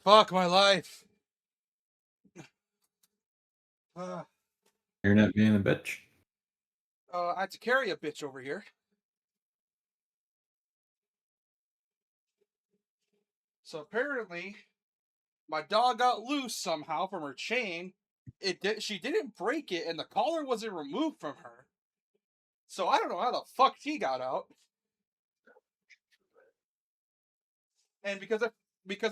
Fuck my life. Uh, You're not being a bitch. I had to carry a bitch over here. So apparently, my dog got loose somehow from her chain. She didn't break it, and the collar wasn't removed from her. So I don't know how the fuck she got out. And because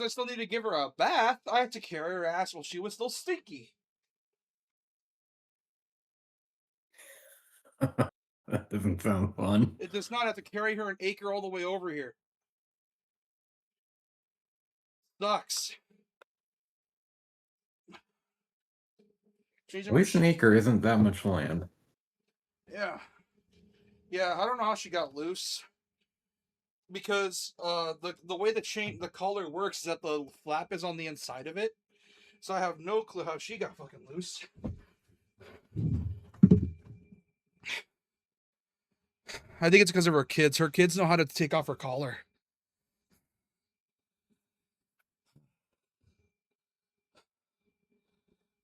I still need to give her a bath, I had to carry her ass while she was still stinky. That doesn't sound fun. It does not have to carry her an acre all the way over here. Sucks. At least an acre isn't that much land. Yeah. Yeah, I don't know how she got loose. Because the way the collar works is that the flap is on the inside of it. So I have no clue how she got fucking loose. I think it's because of her kids. Her kids know how to take off her collar.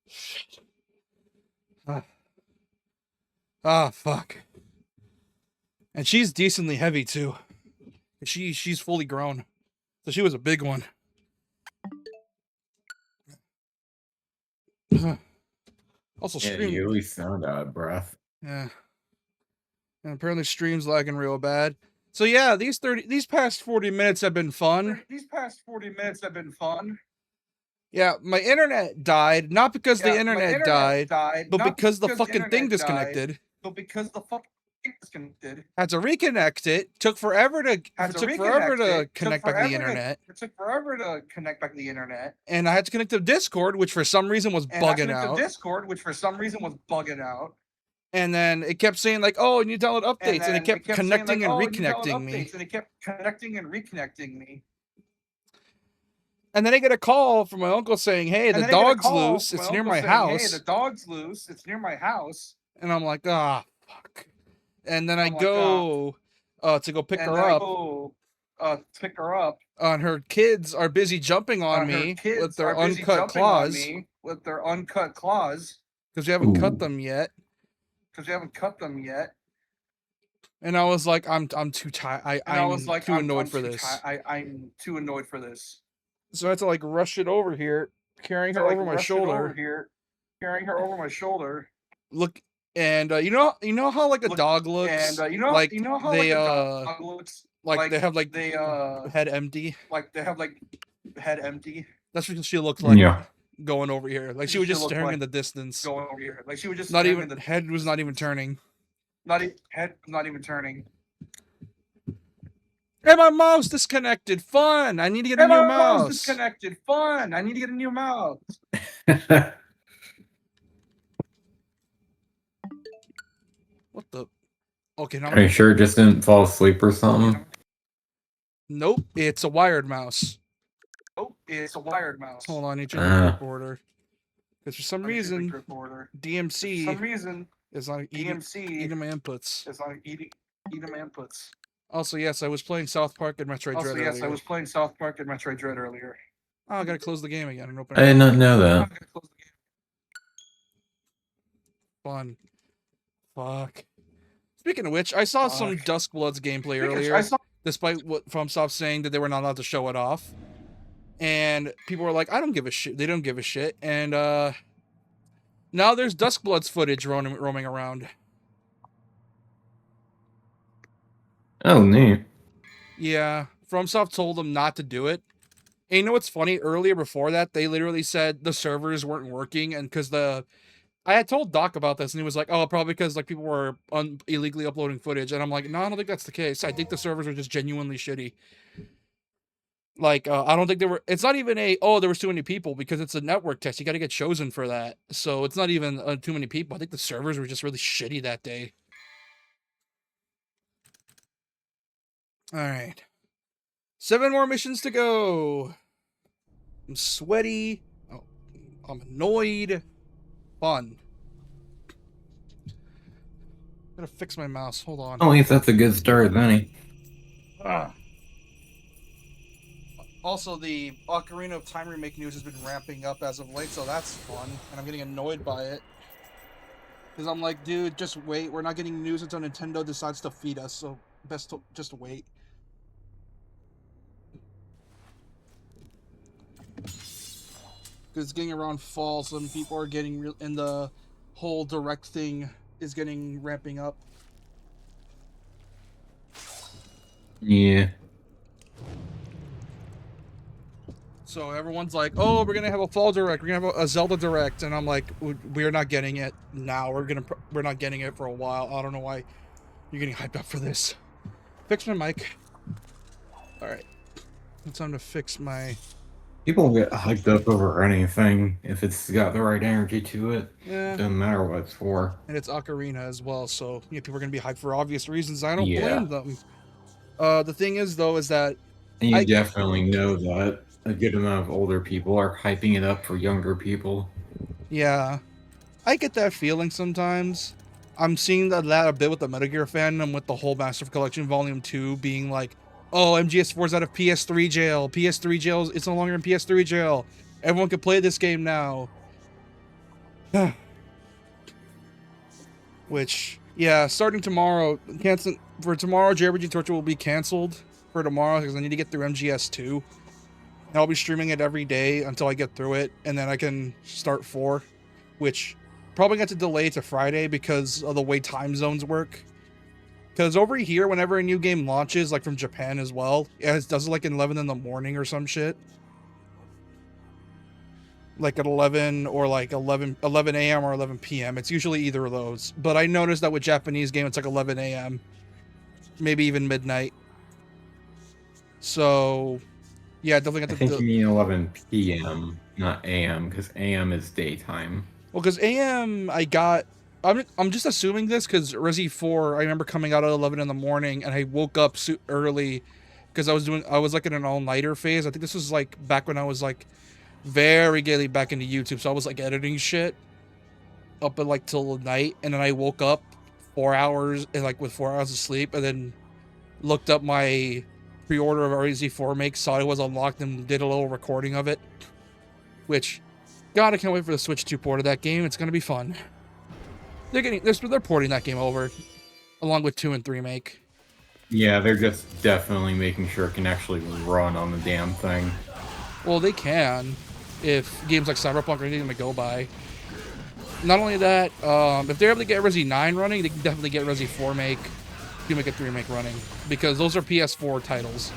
Shit. Fuck. And she's decently heavy too. She's fully grown. So she was a big one. Also, stream. You at least sound out of breath. Yeah. And apparently, stream's lagging real bad. So yeah, these past 40 minutes have been fun. Yeah, my internet died, not because the internet died, but because the fucking thing disconnected. Had to reconnect it. Took forever to connect back to the internet. And I had to connect to Discord, which for some reason was bugging out. And then it kept saying like, "Oh, you need to download updates," and it kept connecting and reconnecting me. And then I get a call from my uncle saying, "Hey, the dog's loose. It's near my house." And I'm like, "Ah, fuck." And then I go to go pick her up. And her kids are busy jumping on me with their uncut claws. Because we haven't cut them yet. And I was like, I'm too tired. I'm too annoyed for this. So I had to like rush it over here, carrying her over my shoulder. Look, and you know how like a dog looks, they have like head empty. That's what she looked like going over here. Like she was just staring in the distance. Not even head was not even turning. Hey, my mouse disconnected. Fun. I need to get a new mouse. What the? Okay, now. Are you sure it just didn't fall asleep or something? Nope, it's a wired mouse. Hold on, I need to change the trip order. Because for some reason, DMC is not eating my inputs. Also, yes, I was playing South Park and Metroid Dread earlier. Oh, I gotta close the game again and open it. I did not know that. Fun. Fuck. Speaking of which, I saw some Duskbloods gameplay earlier, despite what FromSoft saying that they were not allowed to show it off. And people were like, I don't give a shit. They don't give a shit. And now there's Duskbloods footage roaming around. Oh, neat. Yeah, FromSoft told them not to do it. And you know what's funny? Earlier before that, they literally said the servers weren't working, and because I had told Doc about this, and he was like, "Oh, probably because like people were illegally uploading footage." And I'm like, "No, I don't think that's the case. I think the servers are just genuinely shitty. Like, I don't think there were. It's not even there was too many people because it's a network test. You got to get chosen for that. So it's not even too many people. I think the servers were just really shitty that day." All right. 7 more missions to go. I'm sweaty. Oh, I'm annoyed. Fun. I'm gonna fix my mouse. Hold on. At least that's a good start, Benny. Also, the Ocarina of Time remake news has been ramping up as of late, so that's fun, and I'm getting annoyed by it. Because I'm like, dude, just wait. We're not getting news until Nintendo decides to feed us, so best to just wait. Because it's getting around fall, some people are getting and the whole direct thing is getting ramping up. Yeah. So everyone's like, "Oh, we're gonna have a fall direct. We're gonna have a Zelda direct," and I'm like, "We're not getting it now. We're not getting it for a while. I don't know why you're getting hyped up for this." Fix my mic. All right, it's time to fix my. People get hyped up over anything if it's got the right energy to it. Yeah, Doesn't matter what it's for. and it's Ocarina as well, so people are gonna be hyped for obvious reasons. I don't Yeah. blame them. The thing is, though, is that And you I definitely know that a good amount of older people are hyping it up for younger people. yeah, I get that feeling sometimes. I'm seeing that a bit with the Metal Gear fandom, with the whole Master Collection Volume 2 being like, oh, MGS4 is out of PS3 jail. PS3 jail, it's no longer in PS3 jail. Everyone can play this game now. Which, yeah, starting tomorrow, for tomorrow, JRPG Torture will be canceled for tomorrow because I need to get through MGS2. And I'll be streaming it every day until I get through it, and then I can start 4, which probably got to delay to Friday because of the way time zones work. Because over here, whenever a new game launches, like from Japan as well, it does it like at 11 in the morning or some shit. Like at 11 or like 11 a.m. or 11 p.m. It's usually either of those. But I noticed that with Japanese game, it's like 11 a.m. Maybe even midnight. So, yeah, definitely got I to... think you mean 11 p.m., not a.m., because a.m. is daytime. Well, because a.m. I'm just assuming this because Resi 4, I remember coming out at 11 in the morning and I woke up early because I was like in an all-nighter phase. I think this was like back when I was like very gaily back into YouTube. So I was like editing shit up at like till night, and then I woke up 4 hours and like with 4 hours of sleep, and then looked up my pre-order of Resi 4 make, saw it was unlocked, and did a little recording of it. Which, God, I can't wait for the Switch 2 port of that game. It's gonna be fun. They're porting that game over, along with 2 and 3 make. Yeah, they're just definitely making sure it can actually run on the damn thing. Well, they can, if games like Cyberpunk are anything to go by. Not only that, if they're able to get Resi 9 running, they can definitely get Resi 4 make, 2 make, and 3 make running, because those are PS4 titles.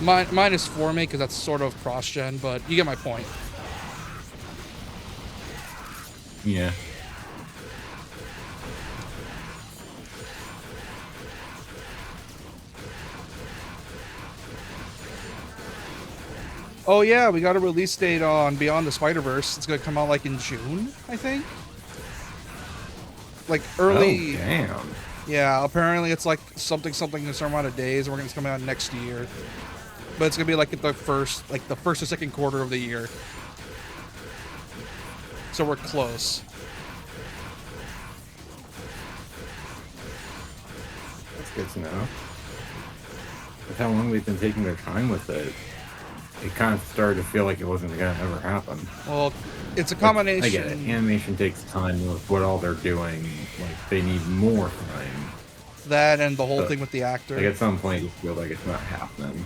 Mine is 4 make because that's sort of cross-gen, but you get my point. Yeah. Oh yeah, we got a release date on Beyond the Spider-Verse. It's gonna come out like in June, I think. Like early. Oh, damn. Yeah, apparently it's like something a certain amount of days, and we're gonna come out next year. But it's gonna be like the first or second quarter of the year. So we're close. That's good to know. With how long they've been taking their time with it, it kind of started to feel like it wasn't gonna ever happen. Well, it's a combination. I get it. Animation takes time with what all they're doing. Like, they need more time. That and the whole thing with the actor. Like, at some point, you feel like it's not happening.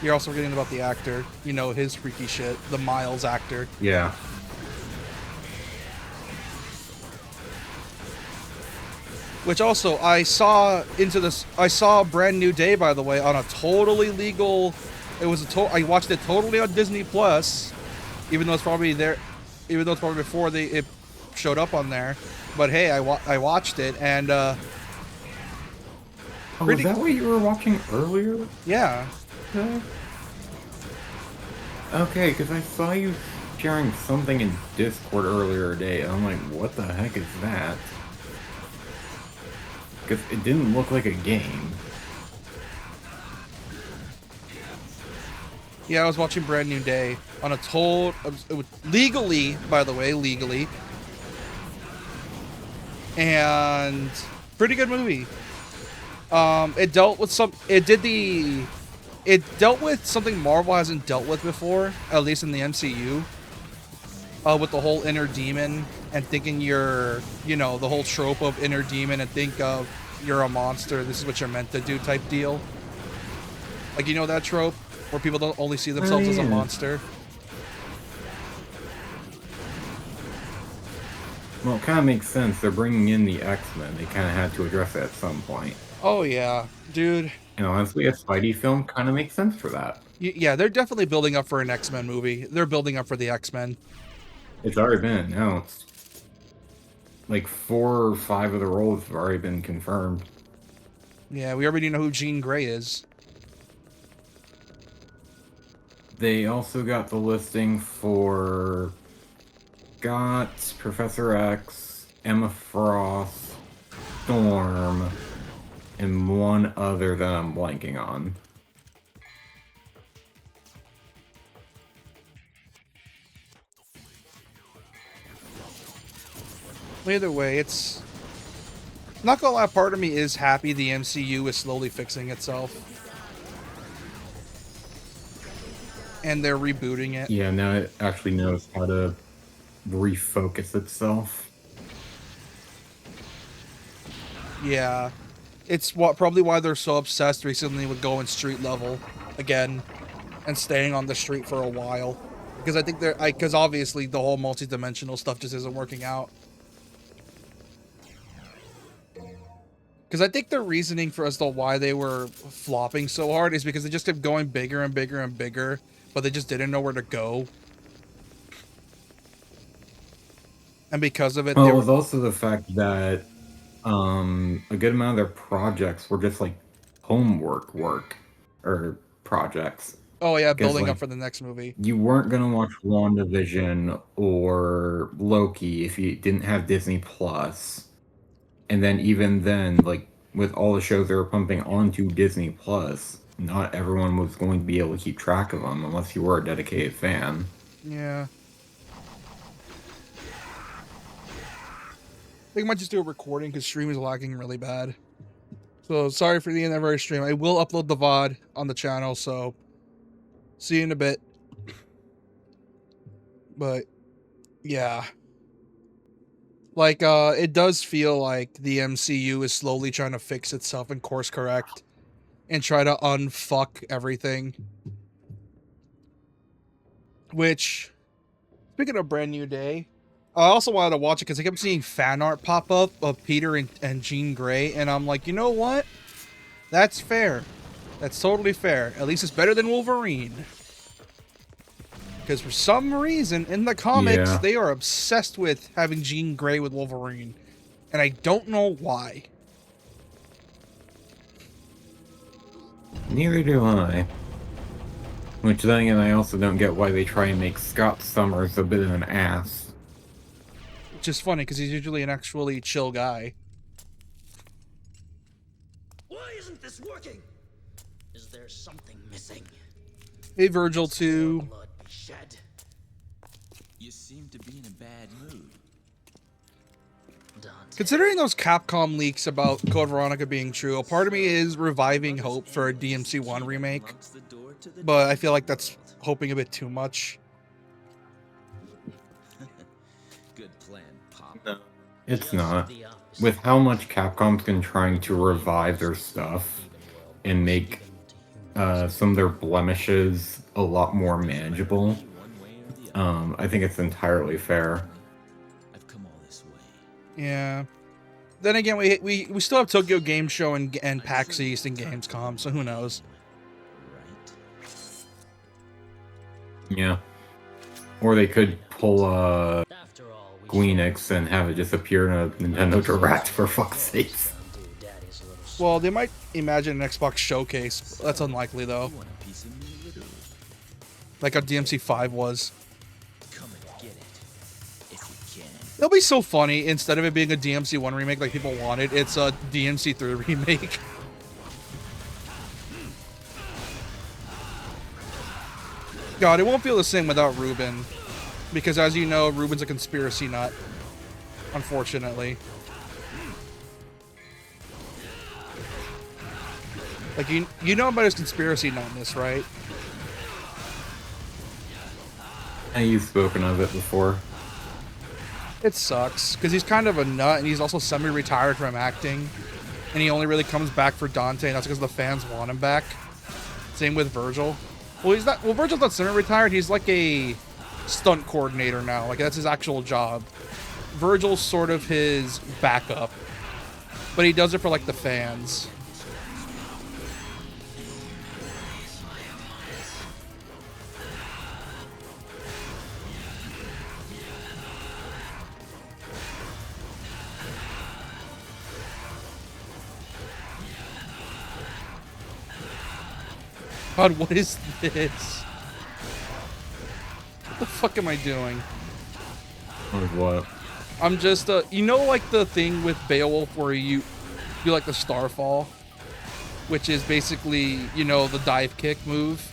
You're also forgetting about the actor. You know, his freaky shit. The Miles actor. Yeah. Which also, I saw Brand New Day, by the way, on a totally legal... I watched it totally on Disney Plus, even though it's probably before it showed up on there. But hey, I watched it, and Oh, was that what you were watching earlier? Yeah. Okay, because I saw you sharing something in Discord earlier today, and I'm like, what the heck is that? Because it didn't look like a game. Yeah, I was watching Brand New Day on legally, by the way, legally. And pretty good movie. It dealt with it did the it dealt with something Marvel hasn't dealt with before, at least in the MCU. With the whole inner demon and thinking you're, you know, the whole trope of inner demon and think of you're a monster, this is what you're meant to do type deal. Like, you know that trope where people don't only see themselves as a monster? Well, it kind of makes sense. They're bringing in the X-Men. They kind of had to address it at some point. Oh, yeah. Dude. And honestly, a Spidey film kind of makes sense for that. Yeah, they're definitely building up for an X-Men movie. They're building up for the X-Men. It's already been announced. Like 4 or 5 of the roles have already been confirmed. Yeah, we already know who Jean Grey is. They also got the listing for Professor X, Emma Frost, Storm, and one other that I'm blanking on. Either way, it's not gonna lie, part of me is happy the MCU is slowly fixing itself. And they're rebooting it. Yeah, now it actually knows how to refocus itself. Yeah. It's probably why they're so obsessed recently with going street level again and staying on the street for a while. Because I think because obviously the whole multi-dimensional stuff just isn't working out. Because I think their reasoning for as to why they were flopping so hard is because they just kept going bigger and bigger and bigger, but they just didn't know where to go. And because of it, well, it was also the fact that a good amount of their projects were just like homework work or projects. Oh yeah, building up for the next movie. You weren't gonna watch WandaVision or Loki if you didn't have Disney Plus. And then even then, like with all the shows they were pumping onto Disney Plus, not everyone was going to be able to keep track of them unless you were a dedicated fan. Yeah. I think I might just do a recording because stream is lagging really bad. So sorry for the end of every stream. I will upload the VOD on the channel, so see you in a bit. But yeah. Like, it does feel like the MCU is slowly trying to fix itself and course correct and try to unfuck everything. Which, speaking of Brand New Day, I also wanted to watch it because I kept seeing fan art pop up of Peter and Jean Grey, and I'm like, you know what? That's fair. That's totally fair. At least it's better than Wolverine. Because for some reason, in the comics, they are obsessed with having Jean Grey with Wolverine. And I don't know why. Neither do I. Which then again, I also don't get why they try and make Scott Summers a bit of an ass. Which is funny, because he's usually an actually chill guy. Why isn't this working? Is there something missing? Hey, Virgil, too. You seem to be in a bad mood. Considering those Capcom leaks about Code Veronica being true, a part of me is reviving hope for a DMC1 remake. But I feel like that's hoping a bit too much. Good plan, Pop. No, it's not. With how much Capcom's been trying to revive their stuff and make some of their blemishes a lot more manageable, I think it's entirely fair. I've come all this way. Yeah. Then again, we still have Tokyo Game Show and PAX East and Gamescom, so who knows? Yeah. Or they could pull Gweenix and have it just appear in a Nintendo Direct, for fuck's sake. Well, they might imagine an Xbox showcase. That's unlikely, though. Like a DMC5 was. It'll be so funny, instead of it being a DMC1 remake like people wanted, it's a DMC3 remake. God, it won't feel the same without Ruben. Because as you know, Ruben's a conspiracy nut. Unfortunately. Like, you know about his conspiracy numbness, right? And you've spoken of it before. It sucks, because he's kind of a nut, and he's also semi-retired from acting. And he only really comes back for Dante, and that's because the fans want him back. Same with Virgil. Well, he's not. Well, Virgil's not semi-retired. He's like a stunt coordinator now. Like, that's his actual job. Virgil's sort of his backup, but he does it for like the fans. God, what is this? What the fuck am I doing? What? I'm just, you know, like the thing with Beowulf where you do like the Starfall, which is basically, you know, the dive kick move.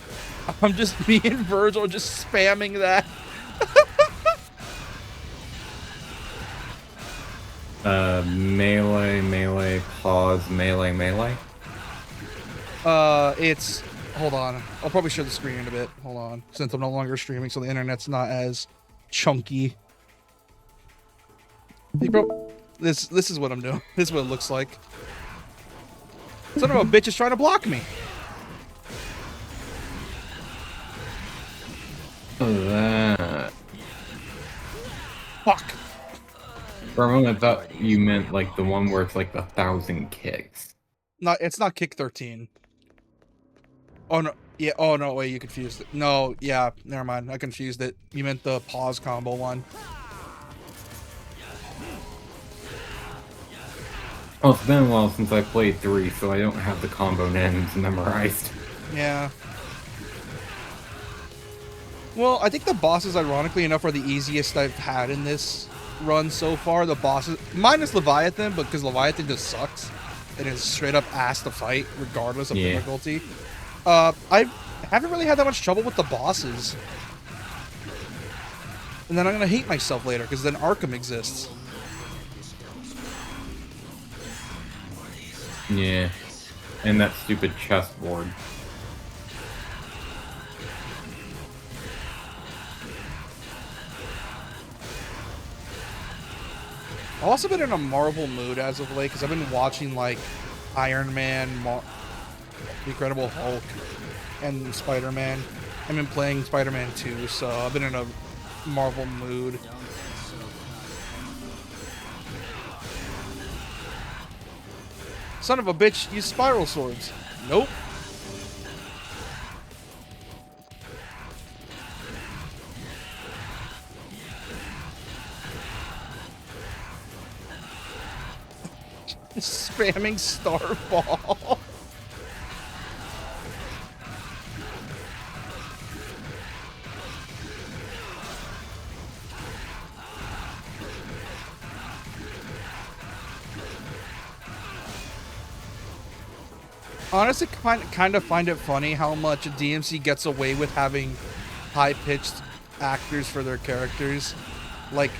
I'm just, me and Virgil just spamming that. Melee, pause, melee. It's, hold on. I'll probably share the screen in a bit. Hold on. Since I'm no longer streaming, so the internet's not as chunky. This is what I'm doing. This is what it looks like. Son of a bitch is trying to block me. That. Fuck. For a moment, I thought you meant like the one where it's like 1,000 kicks. No, it's not kick 13. Oh no, yeah. Oh no, wait, you confused it. No, yeah, never mind. I confused it. You meant the pause combo one. Well, it's been a while since I played 3, so I don't have the combo names memorized. Yeah. Well, I think the bosses, ironically enough, are the easiest I've had in this run so far. The bosses, minus Leviathan, but because Leviathan just sucks. It is straight up ass to fight, regardless of difficulty. I haven't really had that much trouble with the bosses. And then I'm gonna hate myself later, because then Arkham exists. Yeah. And that stupid chessboard. I've also been in a Marvel mood as of late, because I've been watching, like, Iron Man, The Incredible Hulk, and Spider-Man. I've been playing Spider-Man 2, so I've been in a Marvel mood. Son of a bitch, use spiral swords. Nope. Spamming Starfall. Honestly, kind of find it funny how much DMC gets away with having high-pitched actors for their characters, like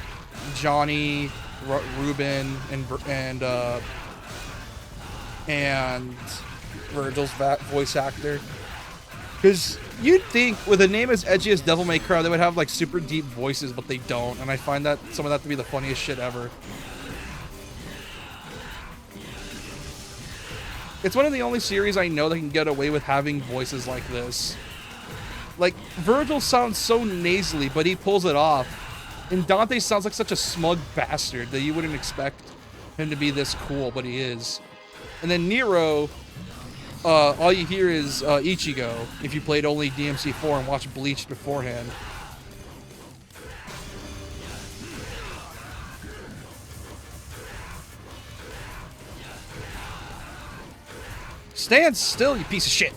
Johnny, Ruben, and Virgil's voice actor. Because you'd think with a name as edgy as Devil May Cry, they would have like super deep voices, but they don't, and I find that some of that to be the funniest shit ever. It's one of the only series I know that can get away with having voices like this. Like, Virgil sounds so nasally, but he pulls it off. And Dante sounds like such a smug bastard that you wouldn't expect him to be this cool, but he is. And then Nero, all you hear is Ichigo, if you played only DMC4 and watched Bleach beforehand. Stand still, you piece of shit.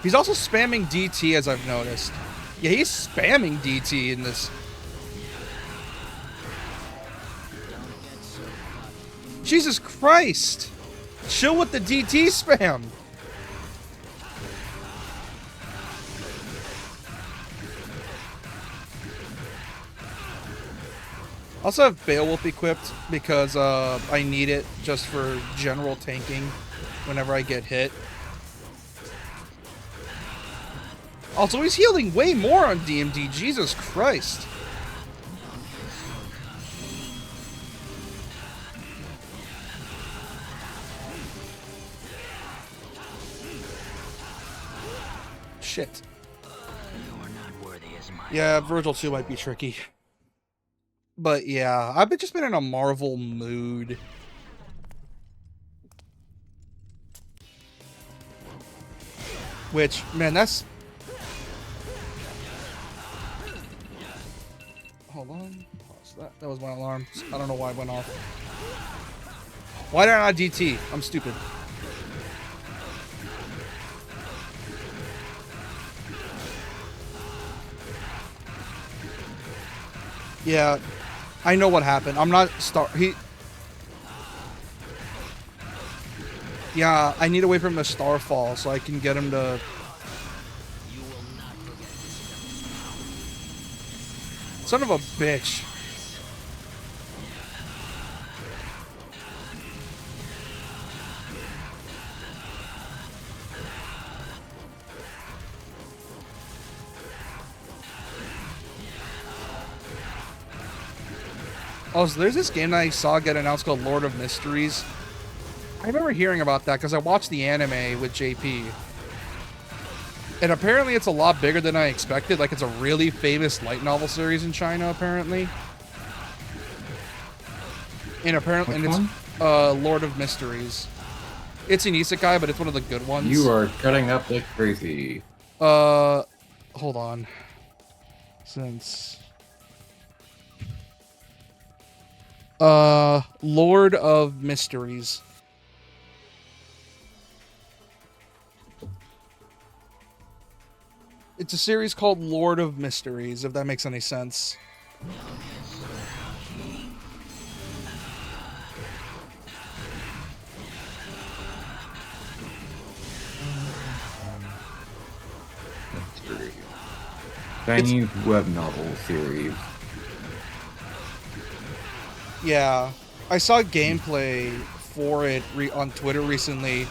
He's also spamming DT, as I've noticed. Yeah, he's spamming DT in this. Jesus Christ! Chill with the DT spam! Also have Beowulf equipped because I need it just for general tanking whenever I get hit. Also, he's healing way more on DMD. Jesus Christ. Shit. Yeah, Virgil 2 might be tricky. But yeah, I've just been in a Marvel mood. Which, man, that's... Hold on. Pause that. That was my alarm. I don't know why it went off. Why did I not DT? I'm stupid. Yeah, I know what happened. I'm not Yeah, I need to wait for him to Starfall so I can get him to... Son of a bitch. Oh, so there's this game that I saw get announced called Lord of Mysteries. I remember hearing about that because I watched the anime with JP. And apparently it's a lot bigger than I expected. Like, it's a really famous light novel series in China, apparently. And apparently, Which one? It's Lord of Mysteries. It's an isekai, but it's one of the good ones. You are cutting up like crazy. Hold on. Since... Lord of Mysteries. It's a series called Lord of Mysteries, if that makes any sense. Chinese web novel series. Yeah, I saw gameplay for it on Twitter recently,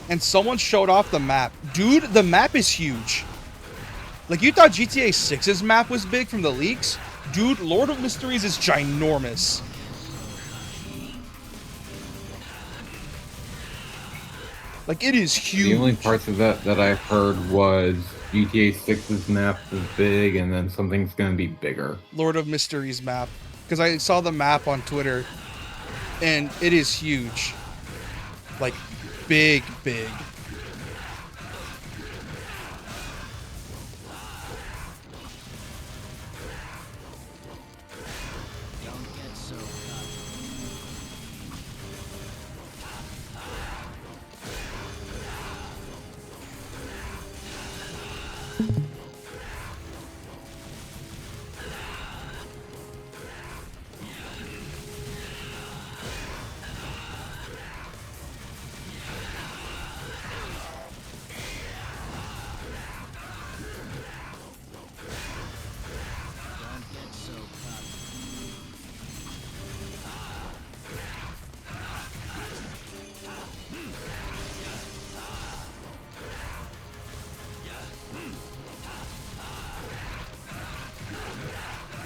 and someone showed off the map. Dude, the map is huge. Like, you thought GTA 6's map was big from the leaks? Dude, Lord of Mysteries is ginormous. Like, it is huge. The only parts of that I've heard was GTA 6's map is big, and then something's gonna be bigger. Lord of Mysteries map. Because I saw the map on Twitter, and it is huge. Like, big, big.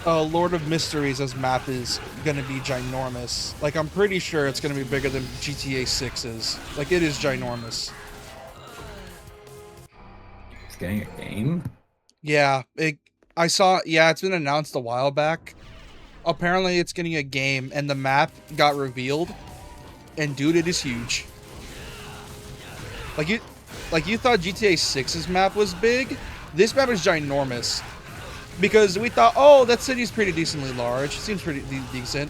Lord of Mysteries as map is gonna be ginormous. Like, I'm pretty sure it's gonna be bigger than GTA 6's. Like, it is ginormous. It's getting a game? Yeah, it's been announced a while back. Apparently it's getting a game, and the map got revealed. And dude, it is huge. Like you thought GTA 6's map was big? This map is ginormous. Because we thought, oh, that city's pretty decently large. Seems pretty decent.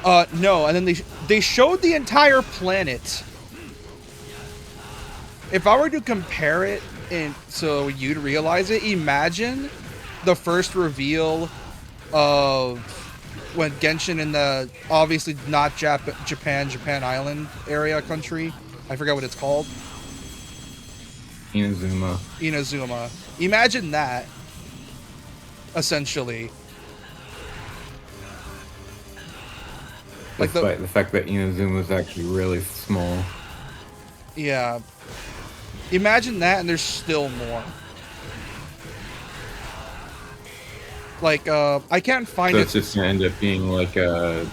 No, and then they showed the entire planet. If I were to compare it, and so you'd realize it, imagine the first reveal of when Genshin in the, obviously not Japan Island area country. I forgot what it's called. Inazuma. Imagine that. Essentially. Like Despite the fact that Inazuma is actually really small. yeah. Imagine that, and there's still more. Like, I can't find So it. it's just gonna end up being like a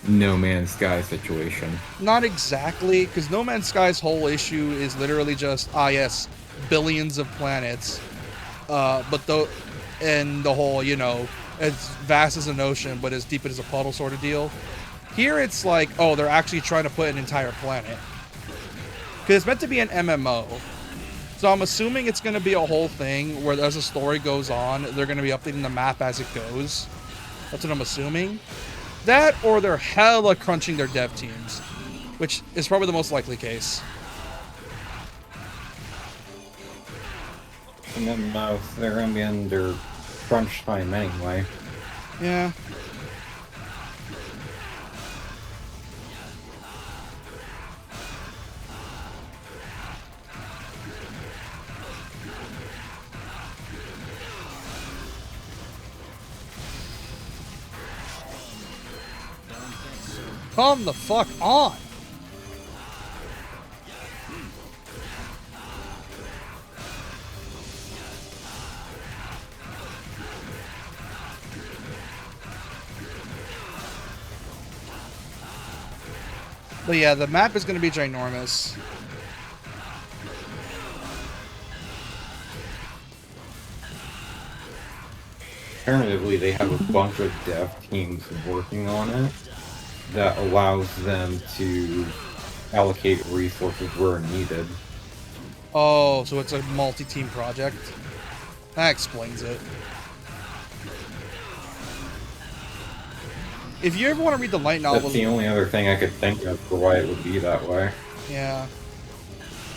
No Man's Sky situation. Not exactly, because No Man's Sky's whole issue is literally just, yes, billions of planets. But and the whole, as vast as an ocean, but as deep as a puddle sort of deal. Here it's like, oh, they're actually trying to put an entire planet. Because it's meant to be an MMO. So I'm assuming it's going to be a whole thing where as the story goes on, they're going to be updating the map as it goes. That's what I'm assuming. That, or they're hella crunching their dev teams, which is probably the most likely case. And then they're gonna be under crunch time anyway. Yeah. Come the fuck on! But yeah, the map is going to be ginormous. Alternatively, they have a bunch of dev teams working on it that allows them to allocate resources where needed. Oh, so it's a multi-team project? That explains it. If you ever want to read the light novels... That's the only other thing I could think of for why it would be that way. Yeah.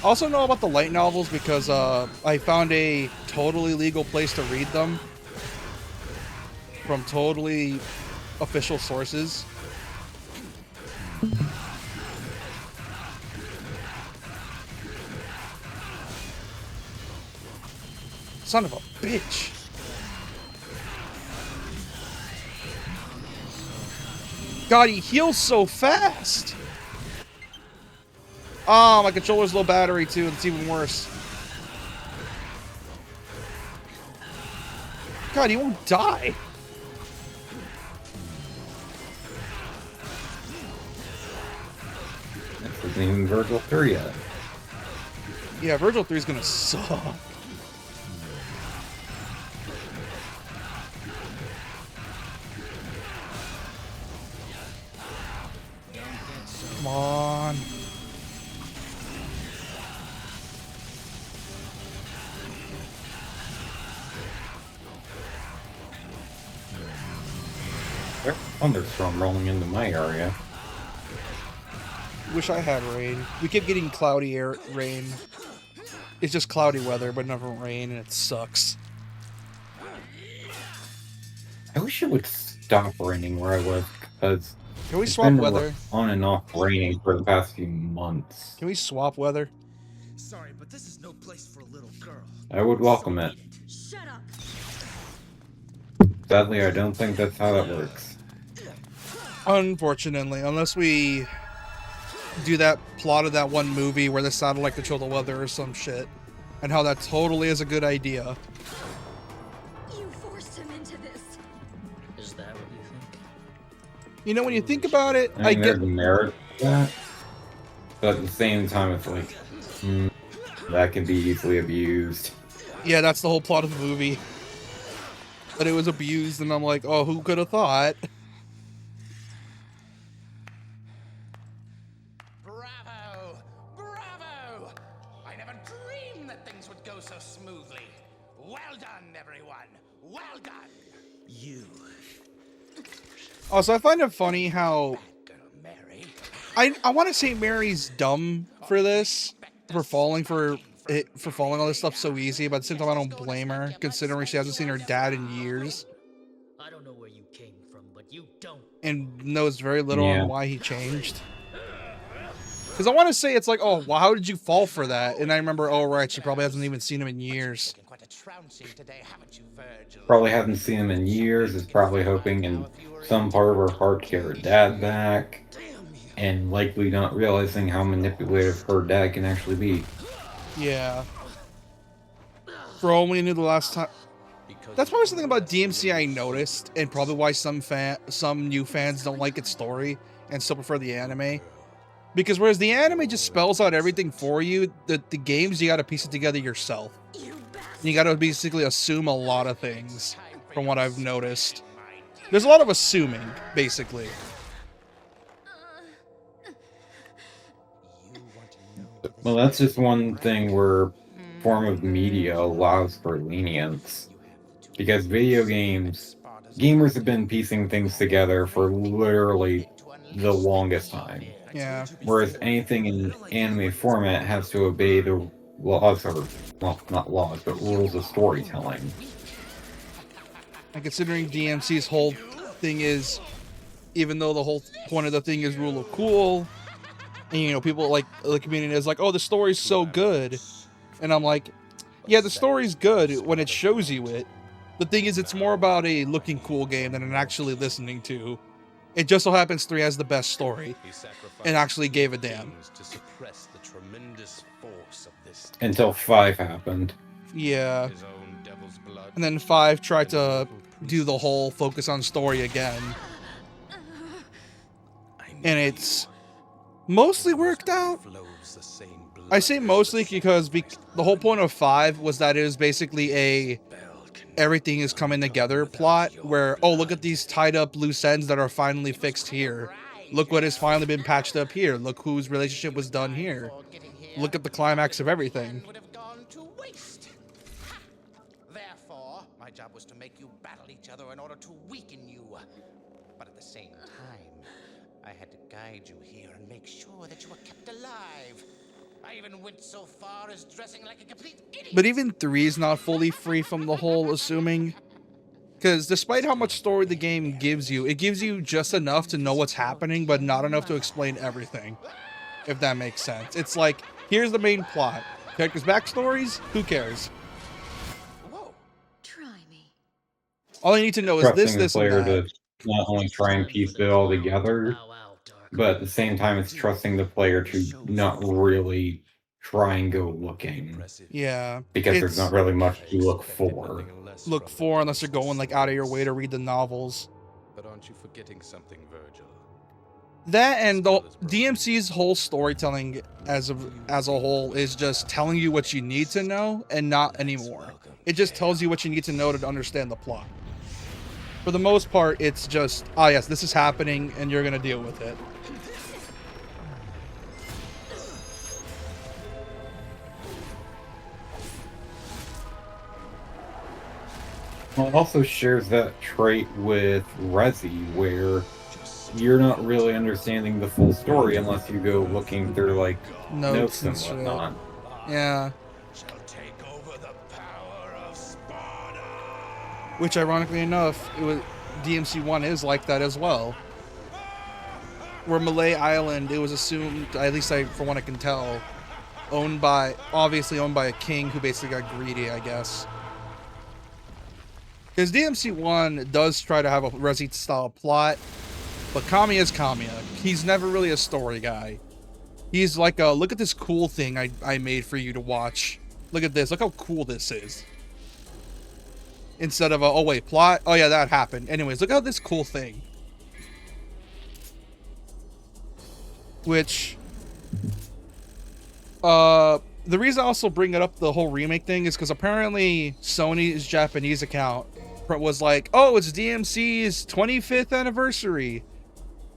I also know about the light novels because I found a totally legal place to read them. From totally official sources. Son of a bitch. God, he heals so fast. Oh, my controller's low battery too. It's even worse. God, he won't die. This isn't even Virgil 3 yet. Yeah, Virgil 3 is gonna suck. Come on. There's thunderstorm rolling into my area. Wish I had rain. We keep getting cloudy rain. It's just cloudy weather, but never rain, and it sucks. I wish it would stop raining where I live, because Can we it's swap been weather? on and off raining for the past few months. Can we swap weather? Sorry, but this is no place for a little girl. I would welcome it. Shut up. Sadly, I don't think that's how that works. Unfortunately, unless we do that plot of that one movie where the satellite control the weather or some shit, and how that totally is a good idea. You forced him into this. Is that what you think? You know, when you think about it, I mean, there's merit to that, but at the same time, it's like, that can be easily abused. yeah, that's the whole plot of the movie. That it was abused, and I'm like, oh, who could have thought? Bravo! Bravo! I never dreamed that things would go so smoothly. Well done, everyone. Well done. You, Also, I find it funny how girl Mary. I want to say Mary's dumb for this, for falling for falling all this stuff so easy, but at the same time I don't blame her, considering she hasn't seen her dad in years I don't know where you came from, but you don't. and knows very little Yeah. on why he changed. Because I want to say it's like, oh, well, how did you fall for that? And I remember, oh right, she probably hasn't even seen him in years. Quite a trouncing today, haven't you, Virgil? Probably haven't seen him in years, is probably hoping in some part of her heart to get her dad back, and likely not realizing how manipulative her dad can actually be. Yeah. For all we knew the last time. That's probably something about DMC I noticed, and probably why some new fans don't like its story and still prefer the anime. Because whereas the anime just spells out everything for you, the games you gotta piece it together yourself. You gotta basically assume a lot of things, from what I've noticed. There's a lot of assuming, basically. Well, that's just one thing where form of media allows for lenience. Because video games, gamers have been piecing things together for literally the longest time. Yeah. Whereas anything in anime format has to obey the laws, or, well, not laws, but rules of storytelling. And considering DMC's whole thing is, even though the whole point of the thing is rule of cool, and you know, people like the community is like, oh, the story's so good. And I'm like, yeah, the story's good when it shows you it. The thing is, it's more about a looking cool game than an actually listening to. It just so happens 3 has the best story, and actually gave a damn. Until 5 happened. Yeah. And then 5 tried to do the whole focus on story again. And it's mostly worked out. I say mostly because the whole point of 5 was that it was basically a everything is coming together plot where, oh, look at these tied up loose ends that are finally fixed here. Look what has finally been patched up here. Look whose relationship was done here. Look at the climax of everything. Therefore, my job was to make you battle each other in order to weaken you. But at the same time, I had to guide you here and make sure that you were kept alive. I even went so far as dressing like a complete idiot. But even 3 is not fully free from the whole assuming. Because despite how much story the game gives you, it gives you just enough to know what's happening, but not enough to explain everything. If that makes sense. It's like, here's the main plot. Characters' backstories? Who cares? Try me. All you need to know is Trusting this, the this, and player that. to not only try and piece it all together, but at the same time, it's trusting the player to not really try and go looking. Yeah. Because there's not really much to look for. Look for unless you're going like out of your way to read the novels. But aren't you forgetting something, Virgil? That and the DMC's whole storytelling as a whole is just telling you what you need to know and not anymore. It just tells you what you need to know to understand the plot. For the most part, it's just, oh yes, this is happening and you're gonna deal with it. Well, it also shares that trait with Resi, where you're not really understanding the full story unless you go looking through, like, notes and shit. whatnot. Yeah. Shall take over the power of Sparta. Which, ironically enough, DMC 1 is like that as well. Where Malay Island, it was assumed, at least from what I can tell, obviously owned by a king who basically got greedy, I guess. Because DMC 1 does try to have a Resi style plot, but Kamiya is Kamiya. He's never really a story guy. He's like, look at this cool thing I made for you to watch. Look at this. Look how cool this is. Instead of oh wait, plot? Oh yeah, that happened. Anyways, look at this cool thing. Which, the reason I also bring it up, the whole remake thing, is because apparently Sony's Japanese account was like, oh, it's DMC's 25th anniversary.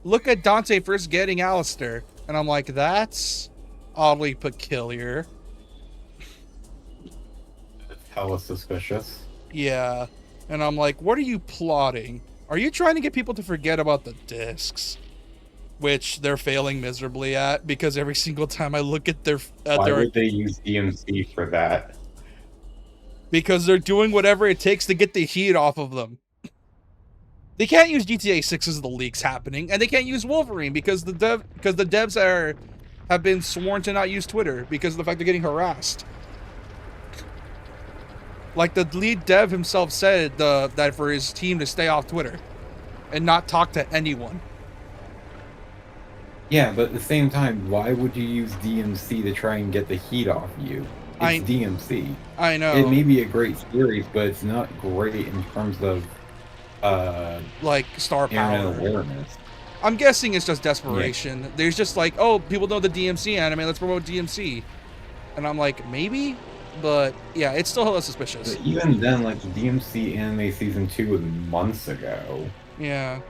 Look at Dante first getting Alistair. And I'm like, that's oddly peculiar. Hella suspicious. Yeah. And I'm like, what are you plotting? Are you trying to get people to forget about the discs? Which they're failing miserably at, because every single time I look at Why would they use DMC for that? Because they're doing whatever it takes to get the heat off of them. They can't use GTA 6 as the leaks happening, and they can't use Wolverine because the devs have been sworn to not use Twitter because of the fact they're getting harassed. Like the lead dev himself said that for his team to stay off Twitter and not talk to anyone. Yeah, but at the same time, why would you use DMC to try and get the heat off you? It's DMC. I know. It may be a great series, but it's not great in terms of like star internet power. awareness. I'm guessing it's just desperation. Yeah. There's just like, oh, people know the DMC anime, let's promote DMC. And I'm like, maybe? But yeah, it's still hella suspicious. But even then, like, the DMC anime season 2 was months ago. Yeah.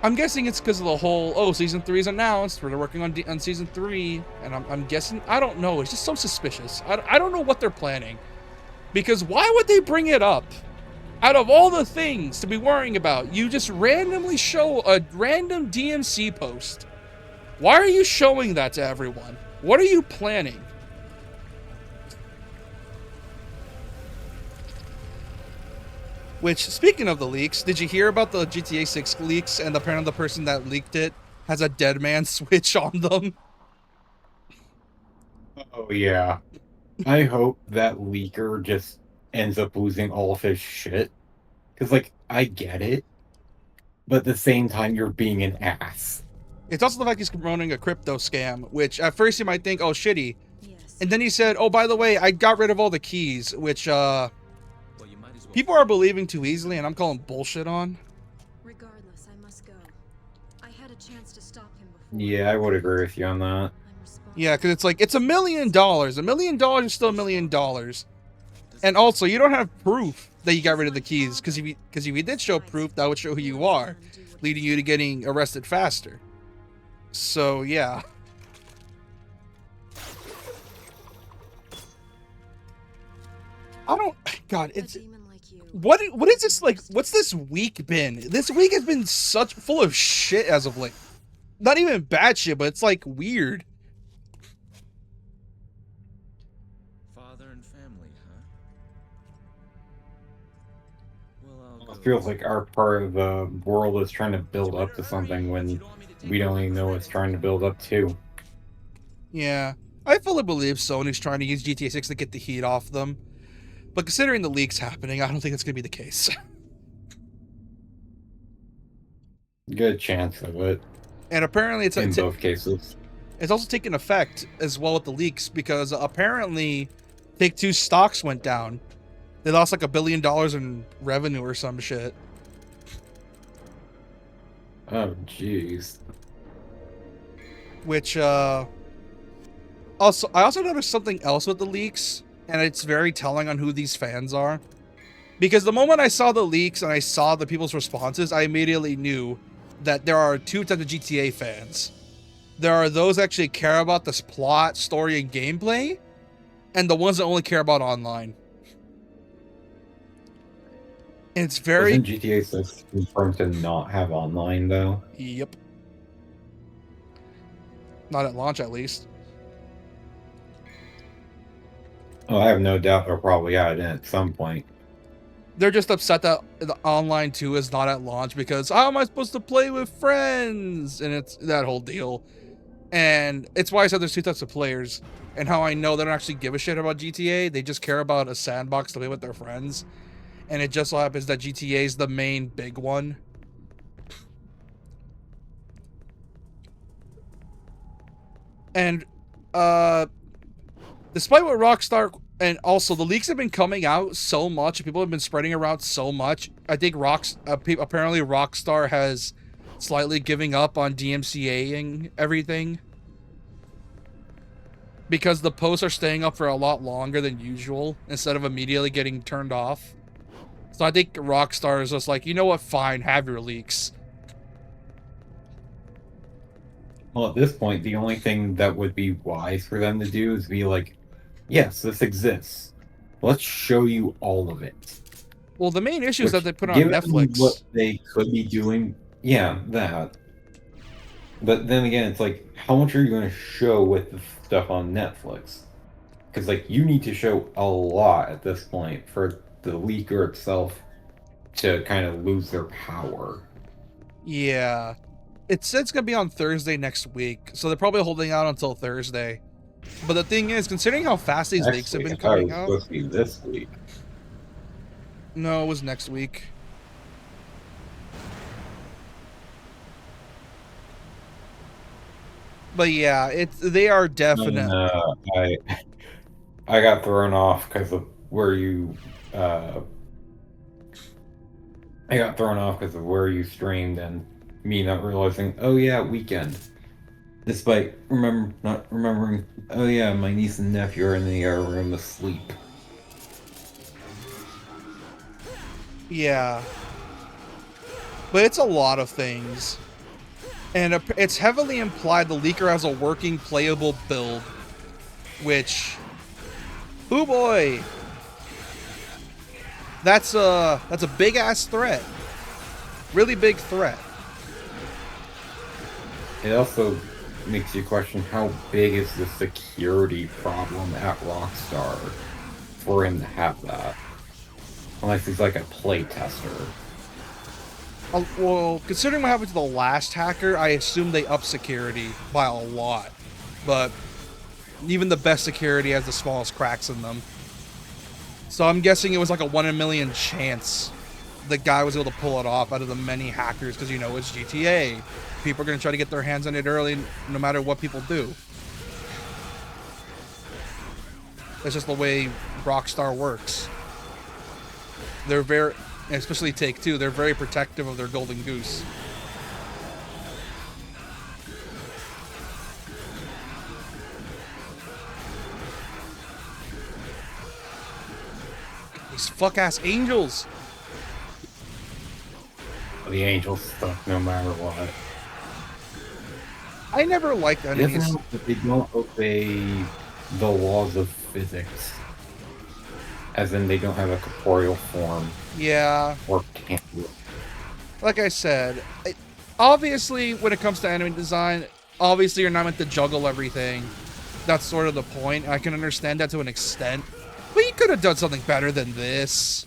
I'm guessing it's because of the whole, oh, season 3 is announced, we're working on season 3, and I'm guessing, I don't know, it's just so suspicious. I don't know what they're planning. Because why would they bring it up? Out of all the things to be worrying about, you just randomly show a random DMC post. Why are you showing that to everyone? What are you planning? Which, speaking of the leaks, did you hear about the GTA 6 leaks and apparently the person that leaked it has a dead man switch on them? Oh, yeah. I hope that leaker just ends up losing all of his shit. Because, like, I get it. But at the same time, you're being an ass. It's also the fact he's promoting a crypto scam, which at first you might think, oh, shitty. Yes. And then he said, oh, by the way, I got rid of all the keys, which, people are believing too easily, and I'm calling bullshit on. Regardless, I must go. I had a chance to stop him before. Yeah, I would agree with you on that. Yeah, because it's like, it's $1 million. $1 million is still $1 million. And also, you don't have proof that you got rid of the keys, because if you did show proof, that would show who you are, leading you to getting arrested faster. So, yeah. God, it's... What is this, like, what's this week been? This week has been such full of shit as of late. Not even bad shit, but it's, like, weird. Father and family, huh? Well, It feels like our part of the world is trying to build up to something when we don't even know it's trying to build up to. Yeah, I fully believe Sony's trying to use GTA 6 to get the heat off them. But considering the leaks happening, I don't think it's going to be the case. Good chance of it. And apparently it's... in both cases. It's also taken effect as well with the leaks, because apparently Take-Two's stocks went down. They lost like $1 billion in revenue or some shit. Oh, jeez. Which, I also noticed something else with the leaks, and it's very telling on who these fans are. Because the moment I saw the leaks and I saw the people's responses, I immediately knew that there are two types of GTA fans. There are those that actually care about this plot, story, and gameplay, and the ones that only care about online. And it's very... Wasn't GTA 6 confirmed to not have online, though? Yep. Not at launch, at least. Oh, I have no doubt they'll probably add it in at some point. They're just upset that the online 2 is not at launch because how am I supposed to play with friends? And it's that whole deal. And it's why I said there's two types of players, and how I know they don't actually give a shit about GTA. They just care about a sandbox to play with their friends. And it just so happens that GTA is the main big one. And despite what Rockstar, and also the leaks have been coming out so much, people have been spreading around so much, I think apparently Rockstar has slightly giving up on DMCAing everything, because the posts are staying up for a lot longer than usual instead of immediately getting turned off. So I think Rockstar is just like, you know what, fine, have your leaks. Well, at this point, the only thing that would be wise for them to do is be like, yes, this exists. Let's show you all of it. Well, the main issue is that they put on given Netflix. What they could be doing, yeah, that. But then again, it's like, how much are you going to show with the stuff on Netflix? Because, like, you need to show a lot at this point for the leaker itself to kind of lose their power. Yeah. It said it's going to be on Thursday next week, so they're probably holding out until Thursday. But the thing is, considering how fast these leaks have been coming out... Supposed to be this week. No, it was next week. But yeah, they are definite. I got thrown off because of where you uh I got thrown off because of where you streamed and me not realizing, oh yeah, weekend. Despite not remembering, oh yeah, my niece and nephew are in the room asleep. Yeah. But it's a lot of things. And it's heavily implied the leaker has a working, playable build. Which... oh boy! That's a big-ass threat. Really big threat. It also makes you question how big is the security problem at Rockstar for him to have that. Unless he's like a playtester. Well, considering what happened to the last hacker, I assume they up security by a lot. But even the best security has the smallest cracks in them. So I'm guessing it was like a 1 in a million chance the guy was able to pull it off out of the many hackers, because, you know, it's GTA. People are going to try to get their hands on it early no matter what people do. That's just the way Rockstar works. They're very, especially Take-Two, they're very protective of their golden goose. These fuck-ass angels! The angels stuck no matter what. I never liked enemies. They don't obey the laws of physics. As in, they don't have a corporeal form. Yeah. Or can't. Like I said, obviously, when it comes to enemy design, obviously you're not meant to juggle everything. That's sort of the point. I can understand that to an extent. But you could have done something better than this.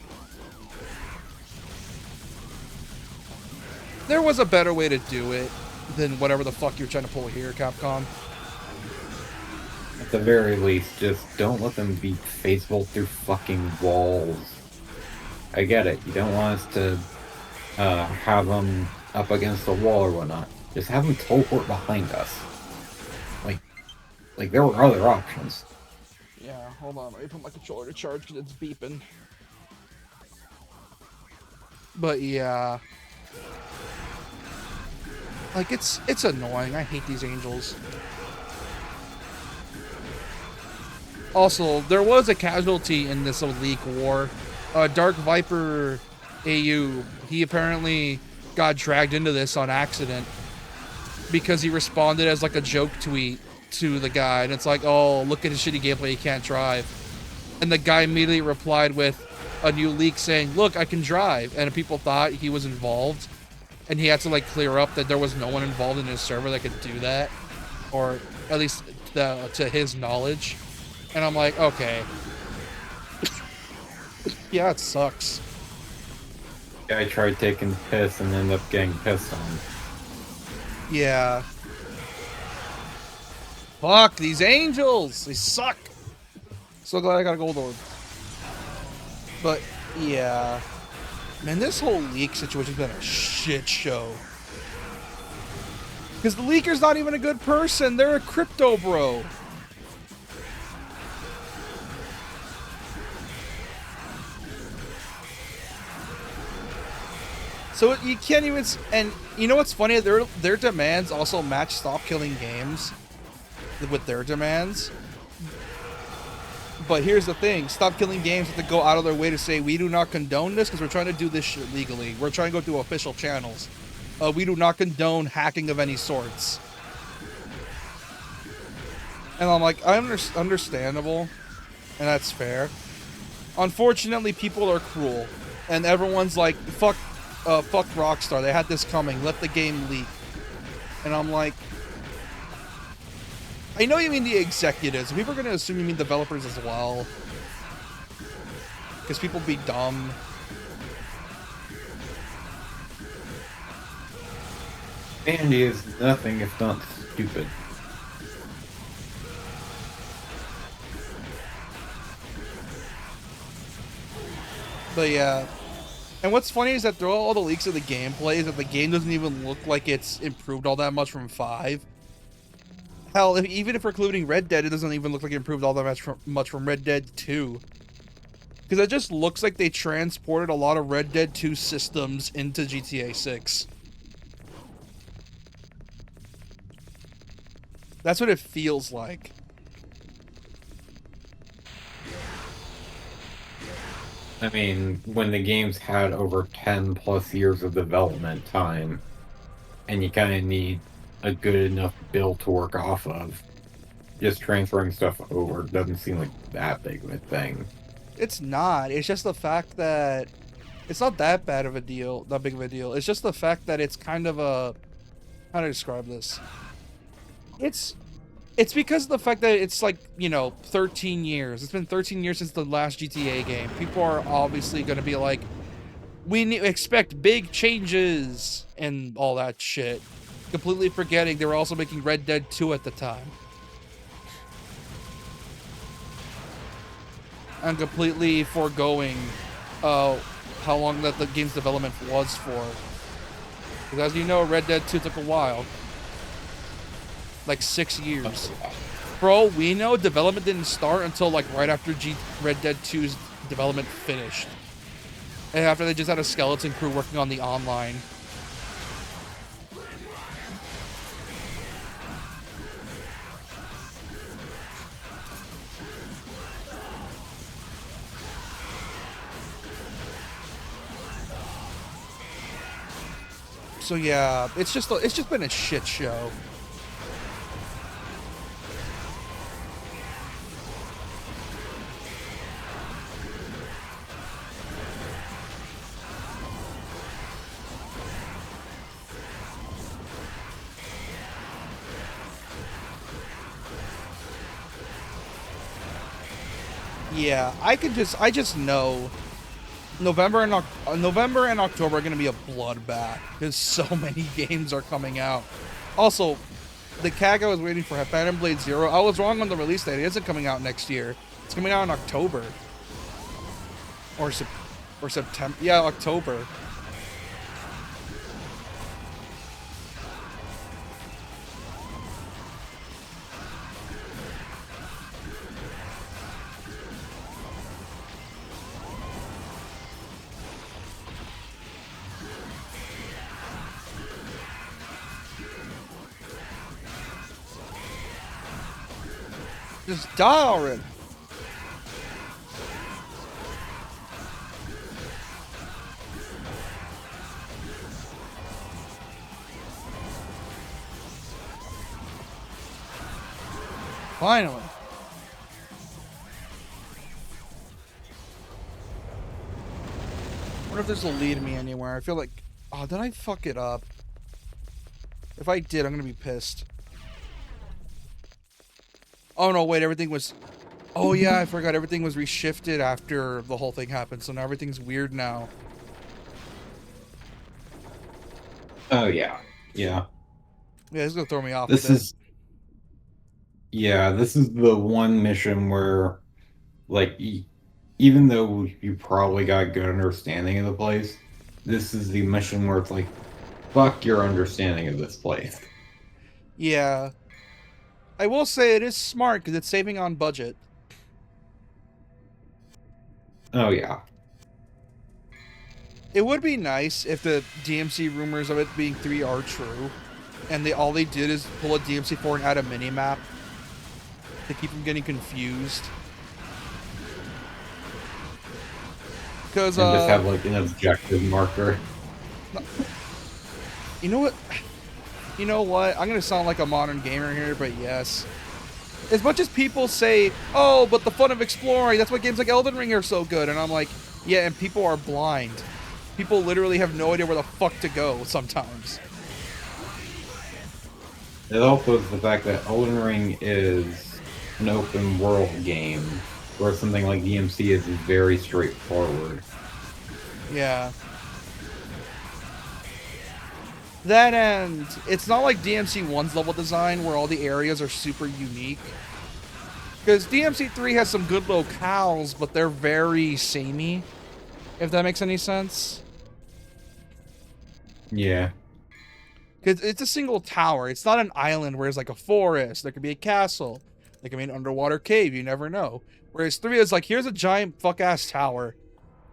There was a better way to do it than whatever the fuck you're trying to pull here, Capcom. At the very least, just don't let them beat Facebook through fucking walls. I get it. You don't want us to have them up against the wall or whatnot. Just have them teleport behind us. Like there were other options. Yeah, hold on. Let me put my controller to charge because it's beeping. But yeah. Like, it's annoying. I hate these angels. Also, there was a casualty in this leak war. Dark Viper AU, he apparently got dragged into this on accident because he responded as like a joke tweet to the guy, and it's like, oh, look at his shitty gameplay, he can't drive. And the guy immediately replied with a new leak saying, look, I can drive. And people thought he was involved, and he had to like clear up that there was no one involved in his server that could do that, or at least to his knowledge. And I'm like, okay. Yeah, it sucks. Guy tried taking piss and ended up getting pissed on. Yeah. Fuck, these angels! They suck! So glad I got a gold orb. But, yeah. Man, this whole leak situation's been a shit show. Because the leaker's not even a good person. They're a crypto bro. So you can't even... And you know what's funny? Their demands also match Stop Killing Games with their demands. But here's the thing. Stop Killing Games have to go out of their way to say, we do not condone this because we're trying to do this shit legally. We're trying to go through official channels. We do not condone hacking of any sorts. And I'm like, understandable. And that's fair. Unfortunately, people are cruel. And everyone's like, fuck Rockstar. They had this coming. Let the game leak. And I'm like, I know you mean the executives. People are going to assume you mean developers as well. Because people be dumb. Andy is nothing if not stupid. But yeah, And what's funny is that through all the leaks of the gameplay is that the game doesn't even look like it's improved all that much from 5. Hell, even if we're including Red Dead, it doesn't even look like it improved all that much from Red Dead 2. Because it just looks like they transported a lot of Red Dead 2 systems into GTA 6. That's what it feels like. I mean, when the game's had over 10 plus years of development time, and you kind of need a good enough build to work off of, just transferring stuff over doesn't seem like that big of a thing. It's not. It's just the fact that it's not that bad of a deal, that big of a deal. It's just the fact that it's kind of a, how do I describe this? It's because of the fact that it's like, 13 years. It's been 13 years since the last GTA game. People are obviously going to be like, expect big changes and all that shit. Completely forgetting they were also making Red Dead 2 at the time. And completely foregoing how long that the game's development was for. Because as you know, Red Dead 2 took a while. Like 6 years. Bro, we know development didn't start until like right after Red Dead 2's development finished. And after they just had a skeleton crew working on the online. So yeah, it's just been a shit show. Yeah, I just know November and October are going to be a bloodbath because so many games are coming out. Also, the CAG I was waiting for, Phantom Blade Zero, I was wrong on the release date. It isn't coming out next year. It's coming out in October. Or September. Yeah, October. Just die already. Finally. I wonder if this will lead me anywhere. I feel like... Oh, did I fuck it up? If I did, I'm gonna be pissed. Oh no, wait, everything was... Oh yeah, I forgot everything was reshifted after the whole thing happened, so now everything's weird now. Oh, yeah. Yeah. Yeah, this is gonna throw me off. This is... Yeah, this is the one mission where, like, even though you probably got a good understanding of the place, this is the mission where it's like, fuck your understanding of this place. Yeah. I will say it is smart because it's saving on budget. Oh, yeah. It would be nice if the DMC rumors of it being 3 are true, and all they did is pull a DMC4 and add a minimap to keep them getting confused. Because And just have like an objective marker. You know what? You know what? I'm gonna sound like a modern gamer here, but yes. As much as people say, "Oh, but the fun of exploring, that's why games like Elden Ring are so good," and I'm like, yeah, and people are blind. People literally have no idea where the fuck to go sometimes. It also is the fact that Elden Ring is an open world game, where something like DMC is very straightforward. Yeah. That and it's not like DMC 1's level design where all the areas are super unique. Because DMC 3 has some good locales, but they're very samey, if that makes any sense. Yeah. Because it's a single tower. It's not an island where it's like a forest. There could be a castle. There could be an underwater cave. You never know. Whereas 3 is like, here's a giant fuck ass tower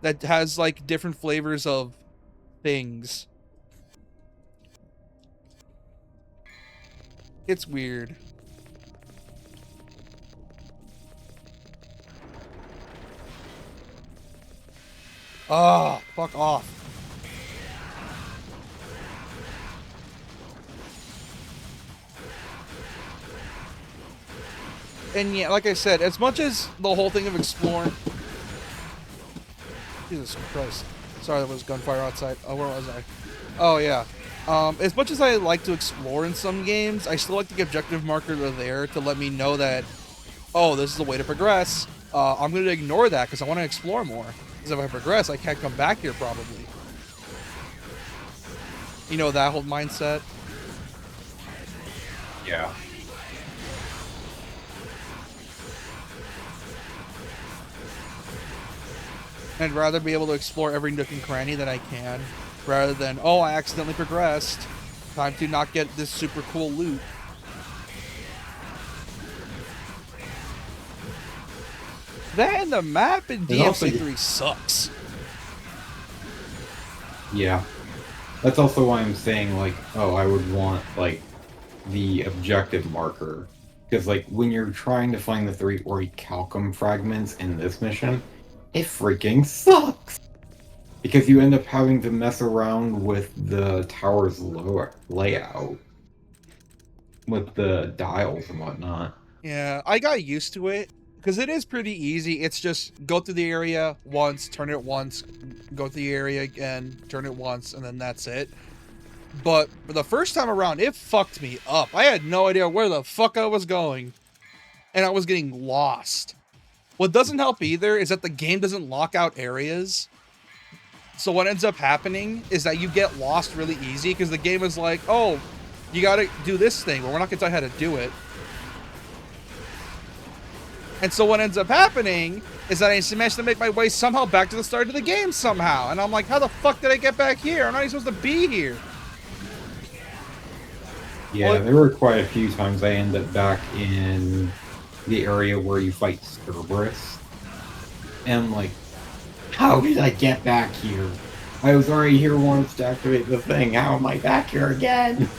that has like different flavors of things. It's weird. Ah, fuck off. And yeah, like I said, as much as the whole thing of exploring... Jesus Christ. Sorry, there was gunfire outside. Oh, where was I? Oh, yeah. As much as I like to explore in some games, I still like the objective marker there to let me know that, oh, this is the way to progress. I'm going to ignore that because I want to explore more. Because if I progress, I can't come back here probably. You know, that whole mindset. Yeah. I'd rather be able to explore every nook and cranny that I can, rather than, oh, I accidentally progressed. Time to not get this super cool loot. That and the map in There's also- DMC3 sucks. Yeah. That's also why I'm saying, like, oh, I would want, like, the objective marker. Because, like, when you're trying to find the 3 orichalcum fragments in this mission, it freaking sucks! Because you end up having to mess around with the tower's layout. With the dials and whatnot. Yeah, I got used to it, because it is pretty easy. It's just go through the area once, turn it once, go through the area again, turn it once, and then that's it. But for the first time around, it fucked me up. I had no idea where the fuck I was going. And I was getting lost. What doesn't help either is that the game doesn't lock out areas. So what ends up happening is that you get lost really easy because the game is like, oh, you gotta do this thing, but we're not gonna tell you how to do it. And so what ends up happening is that I managed to make my way somehow back to the start of the game somehow. And I'm like, how the fuck did I get back here? I'm not even supposed to be here. Yeah, Well, there were quite a few times I ended up back in the area where you fight Cerberus. And I'm like, how did I get back here? I was already here once to activate the thing. How am I back here again?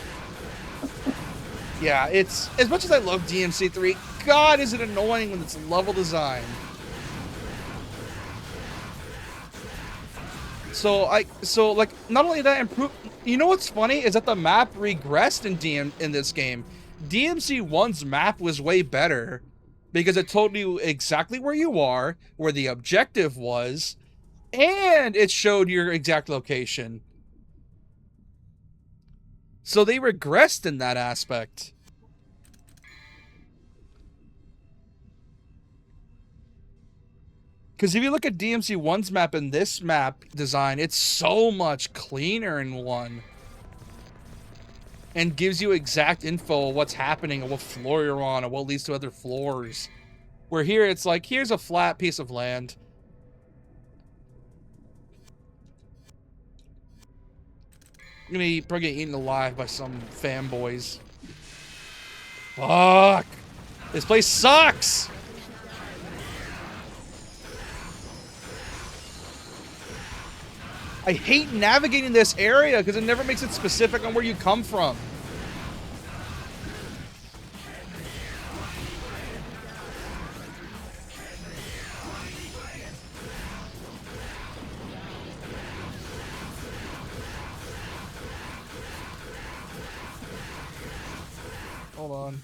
yeah, it's as much as I love DMC3, God, is it annoying when it's level design. So like not only that improve. You know what's funny is that the map regressed in this game. DMC1's map was way better because it told you exactly where you are, where the objective was, and it showed your exact location. So they regressed in that aspect. Because if you look at DMC1's map and this map design, it's so much cleaner in one. And gives you exact info of what's happening and what floor you're on and what leads to other floors. Where here it's like, here's a flat piece of land. I'm gonna probably get eaten alive by some fanboys. Fuck! This place sucks! I hate navigating this area because it never makes it specific on where you come from. Hold on.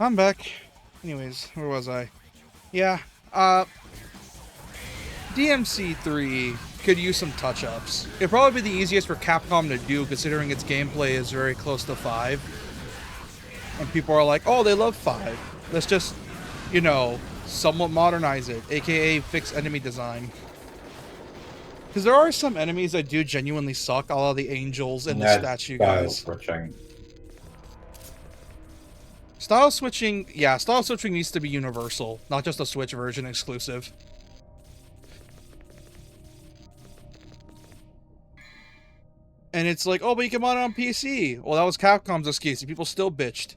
I'm back. Anyways, where was I? Yeah, DMC3 could use some touch-ups. It'd probably be the easiest for Capcom to do, considering its gameplay is very close to 5. And people are like, oh, they love 5. Let's just, you know, somewhat modernize it, aka fix enemy design. Because there are some enemies that do genuinely suck, all of the angels and the That's statue style guys. switching. Style switching, yeah, style switching needs to be universal, not just a Switch version exclusive. And it's like, oh, but you can mod it on PC. Well, that was Capcom's excuse. People still bitched.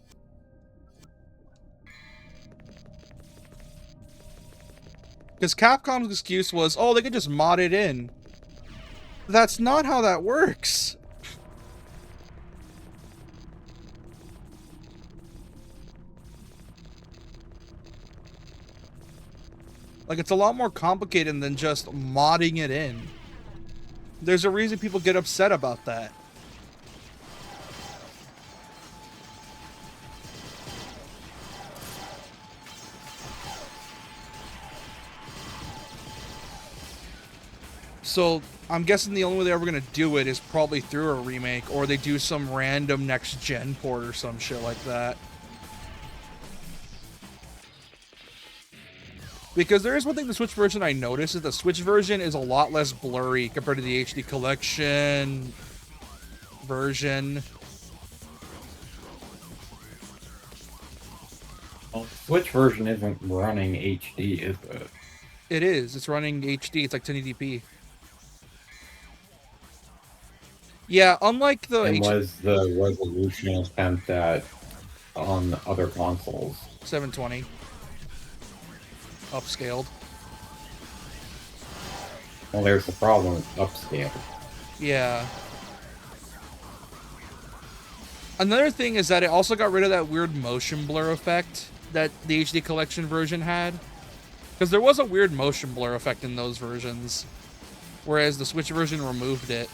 Because Capcom's excuse was, oh, they could just mod it in. That's not how that works. Like, it's a lot more complicated than just modding it in. There's a reason people get upset about that. So, I'm guessing the only way they're ever going to do it is probably through a remake, or they do some random next-gen port or some shit like that. Because there is one thing the Switch version I noticed, is the Switch version is a lot less blurry compared to the HD Collection version. Well, the Switch version isn't running HD, is it? It is. It's running HD. It's like 1080p. Yeah, unlike the And was the resolution attempt at on other consoles? 720 upscaled. Well, there's the problem with upscale. Yeah. Another thing is that it also got rid of that weird motion blur effect that the HD Collection version had. Because there was a weird motion blur effect in those versions, whereas the Switch version removed it.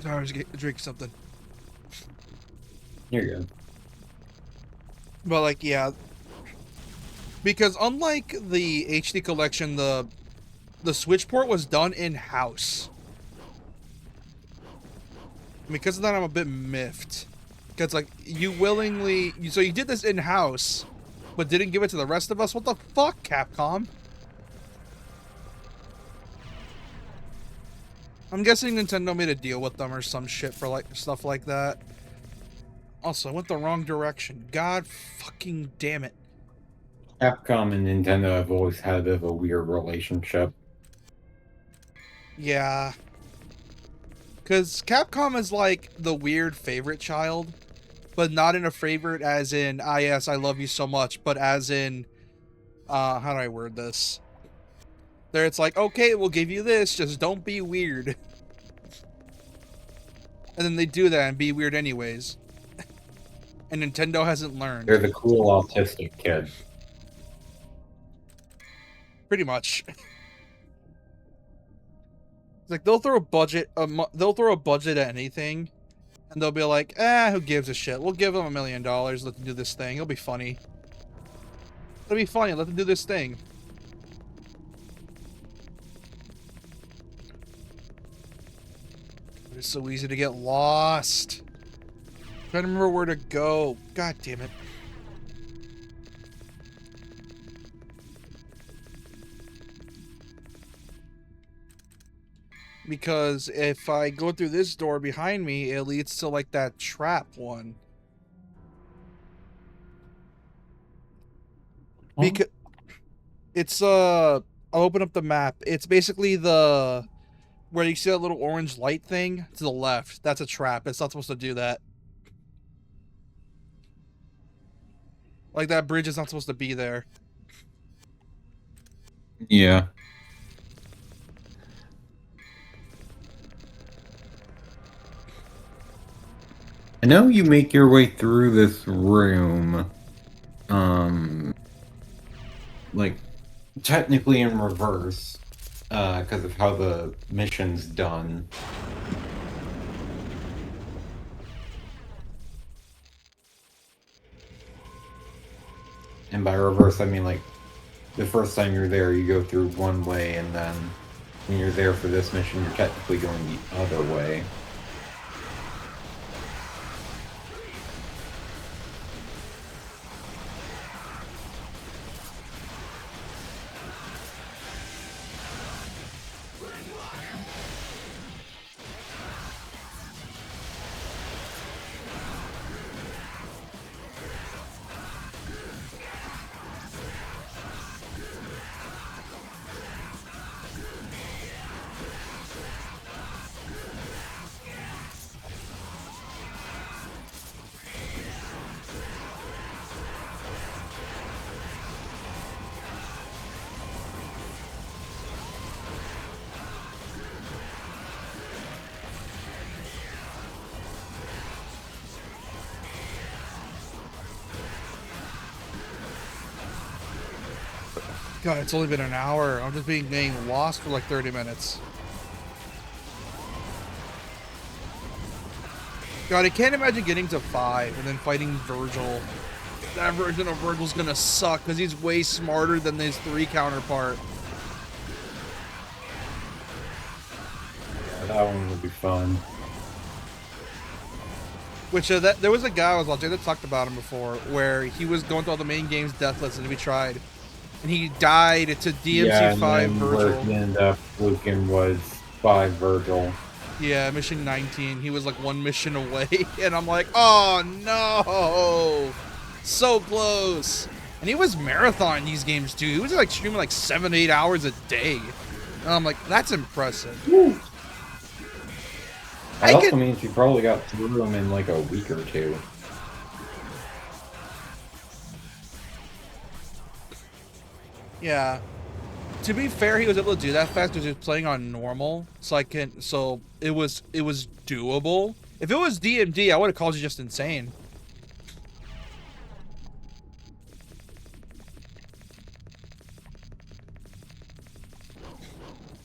Sorry, I was drink something. You're good. But like, yeah, because unlike the HD Collection, the Switch port was done in-house. Because of that, I'm a bit miffed. Because like, you so you did this in-house, but didn't give it to the rest of us? What the fuck, Capcom? I'm guessing Nintendo made a deal with them or some shit for like stuff like that. Also, I went the wrong direction. God fucking damn it. Capcom and Nintendo have always had a bit of a weird relationship. Yeah. Because Capcom is like the weird favorite child, but not in a favorite as in, ah yes, I love you so much, but as in, how do I word this? There it's like, okay, we'll give you this, just don't be weird. And then they do that and be weird anyways. And Nintendo hasn't learned. They're the cool autistic kid. Pretty much. Like, they'll throw a budget, at anything, and they'll be like, who gives a shit? We'll give them $1 million, let them do this thing. It'll be funny. It'll be funny, let them do this thing. It's so easy to get lost. Trying to remember where to go. God damn it. Because if I go through this door behind me, it leads to like that trap one. Because it's I'll open up the map. It's basically the where you see that little orange light thing to the left. That's a trap. It's not supposed to do that. Like, that bridge is not supposed to be there. Yeah. I know you make your way through this room, like, technically in reverse, because of how the mission's done. And by reverse, I mean like the first time you're there, you go through one way, and then when you're there for this mission, you're technically going the other way. God, it's only been an hour. I'm just being lost for like 30 minutes. God, I can't imagine getting to 5 and then fighting Virgil. That version of Virgil's gonna suck because he's way smarter than his 3 counterpart. Yeah, that one would be fun. Which, there was a guy I was watching that talked about him before, where he was going through all the main games deathless and we tried. And he died to DMC 5 Virgil. Where he ended up looking was 5 Virgil. Yeah, mission 19. He was like 1 mission away. And I'm like, oh no! So close! And he was marathon these games too. He was like streaming like 7-8 hours a day. And I'm like, that's impressive. Woo. That also means you probably got through them in like a week or 2. Yeah. To be fair, he was able to do that fast because he was playing on normal, so it was doable. If it was DMD, I would have called you just insane.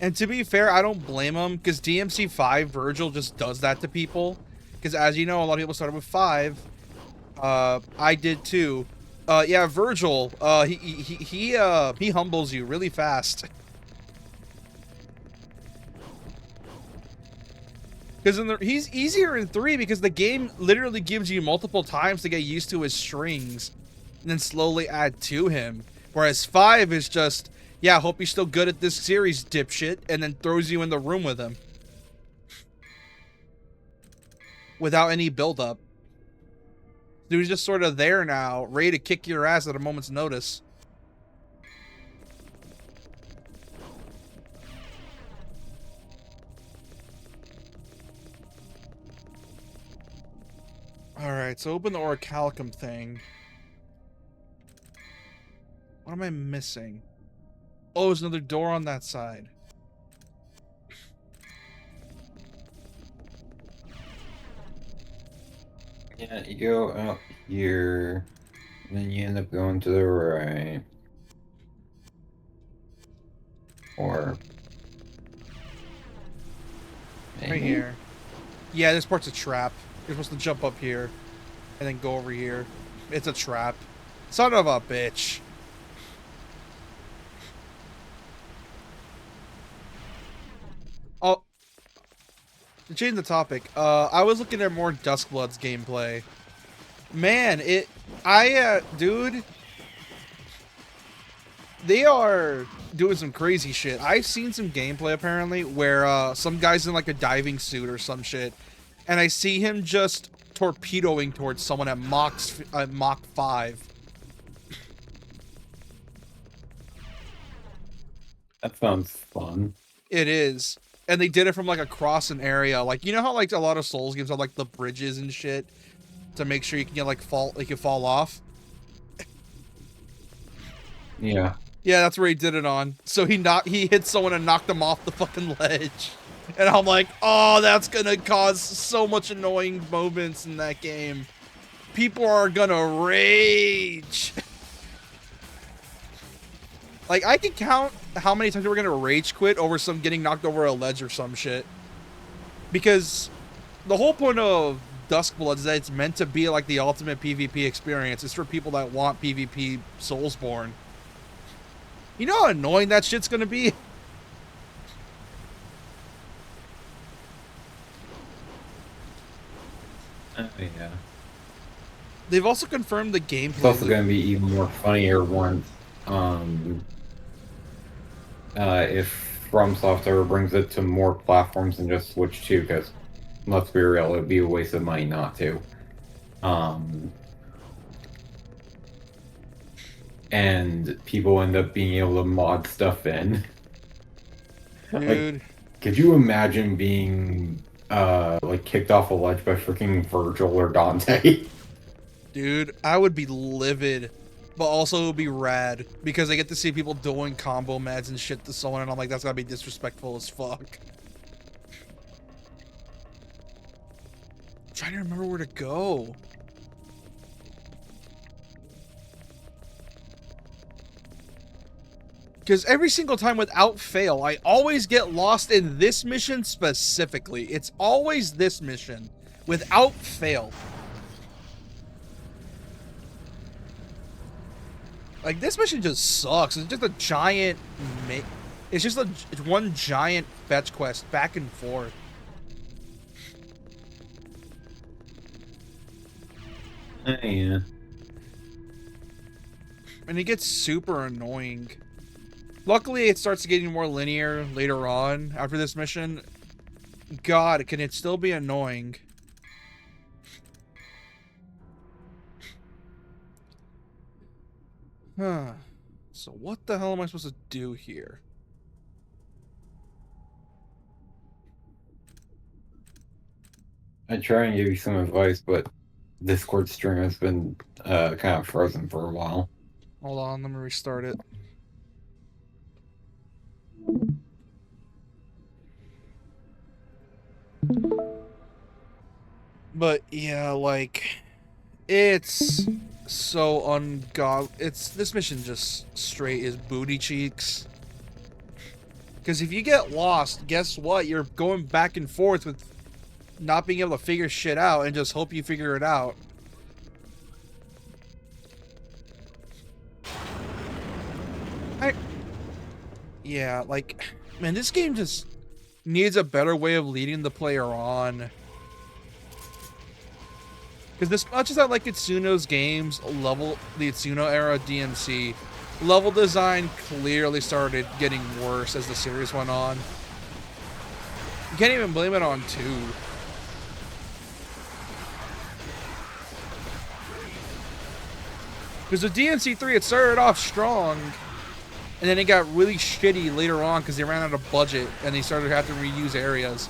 And to be fair, I don't blame him because DMC 5 Virgil just does that to people. Because as you know, a lot of people started with 5. I did too. Yeah, Virgil, he humbles you really fast. Because he's easier in 3 because the game literally gives you multiple times to get used to his strings and then slowly add to him. Whereas 5 is just, yeah, hope you're still good at this series, dipshit, and then throws you in the room with him. Without any build-up. Dude's just sort of there now, ready to kick your ass at a moment's notice. Alright, so open the Orichalcum thing. What am I missing? Oh, there's another door on that side. Yeah, you go out here, and then you end up going to the right. Or... maybe? Right here. Yeah, this part's a trap. You're supposed to jump up here, and then go over here. It's a trap. Son of a bitch. Oh. To change the topic, I was looking at more Duskblood's gameplay. Man, dude, they are doing some crazy shit. I've seen some gameplay apparently where some guy's in like a diving suit or some shit, and I see him just torpedoing towards someone at Mach 5. That sounds fun. It is. And they did it from like across an area. Like, you know how like a lot of Souls games have like the bridges and shit to make sure you can get like fall off? Yeah. Yeah, that's where he did it on. So he hit someone and knocked them off the fucking ledge. And I'm like, oh, that's gonna cause so much annoying moments in that game. People are gonna rage. Like, I can count how many times we're gonna rage quit over some getting knocked over a ledge or some shit. Because the whole point of Duskblood is that it's meant to be like the ultimate PvP experience. It's for people that want PvP Soulsborne. You know how annoying that shit's gonna be? Oh, yeah. They've also confirmed the gameplay. It's also going to be even more funnier once, if From Software brings it to more platforms than just Switch 2, because let's be real, it would be a waste of money not to. And people end up being able to mod stuff in. Dude. Like, could you imagine being, like, kicked off a ledge by freaking Virgil or Dante? Dude, I would be livid, but also it would be rad because I get to see people doing combo meds and shit to someone, and I'm like, that's gotta be disrespectful as fuck. I'm trying to remember where to go. Because every single time without fail, I always get lost in this mission specifically. It's always this mission without fail. Like, this mission just sucks. It's just a giant... It's just it's one giant fetch quest back and forth. Yeah. And it gets super annoying. Luckily, it starts getting more linear later on after this mission. God, can it still be annoying? Huh. So what the hell am I supposed to do here? I try and give you some advice, but Discord stream has been kind of frozen for a while. Hold on, let me restart it. But yeah, like, it's so this mission just straight is booty cheeks. Because if you get lost, guess what? You're going back and forth with not being able to figure shit out and just hope you figure it out. Yeah, like, man, this game just needs a better way of leading the player on. Because as much as I like Itsuno's games, the Itsuno era DMC, level design clearly started getting worse as the series went on. You can't even blame it on 2. Because with DMC 3, it started off strong, and then it got really shitty later on because they ran out of budget and they started having to reuse areas.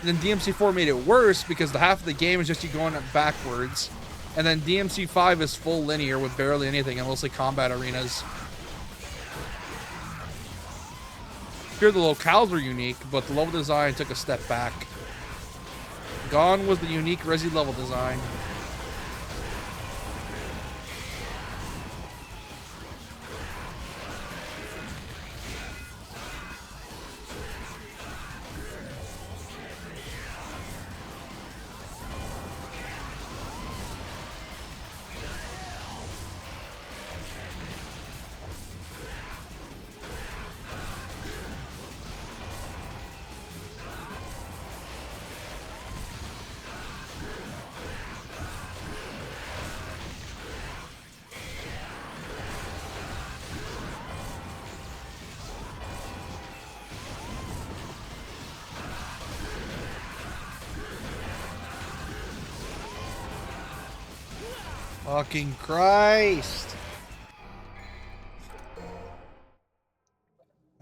And then DMC 4 made it worse because the half of the game is just you going backwards. And then DMC 5 is full linear with barely anything and mostly combat arenas. Here the locales were unique, but the level design took a step back. Gone was the unique Resi level design. Fucking Christ.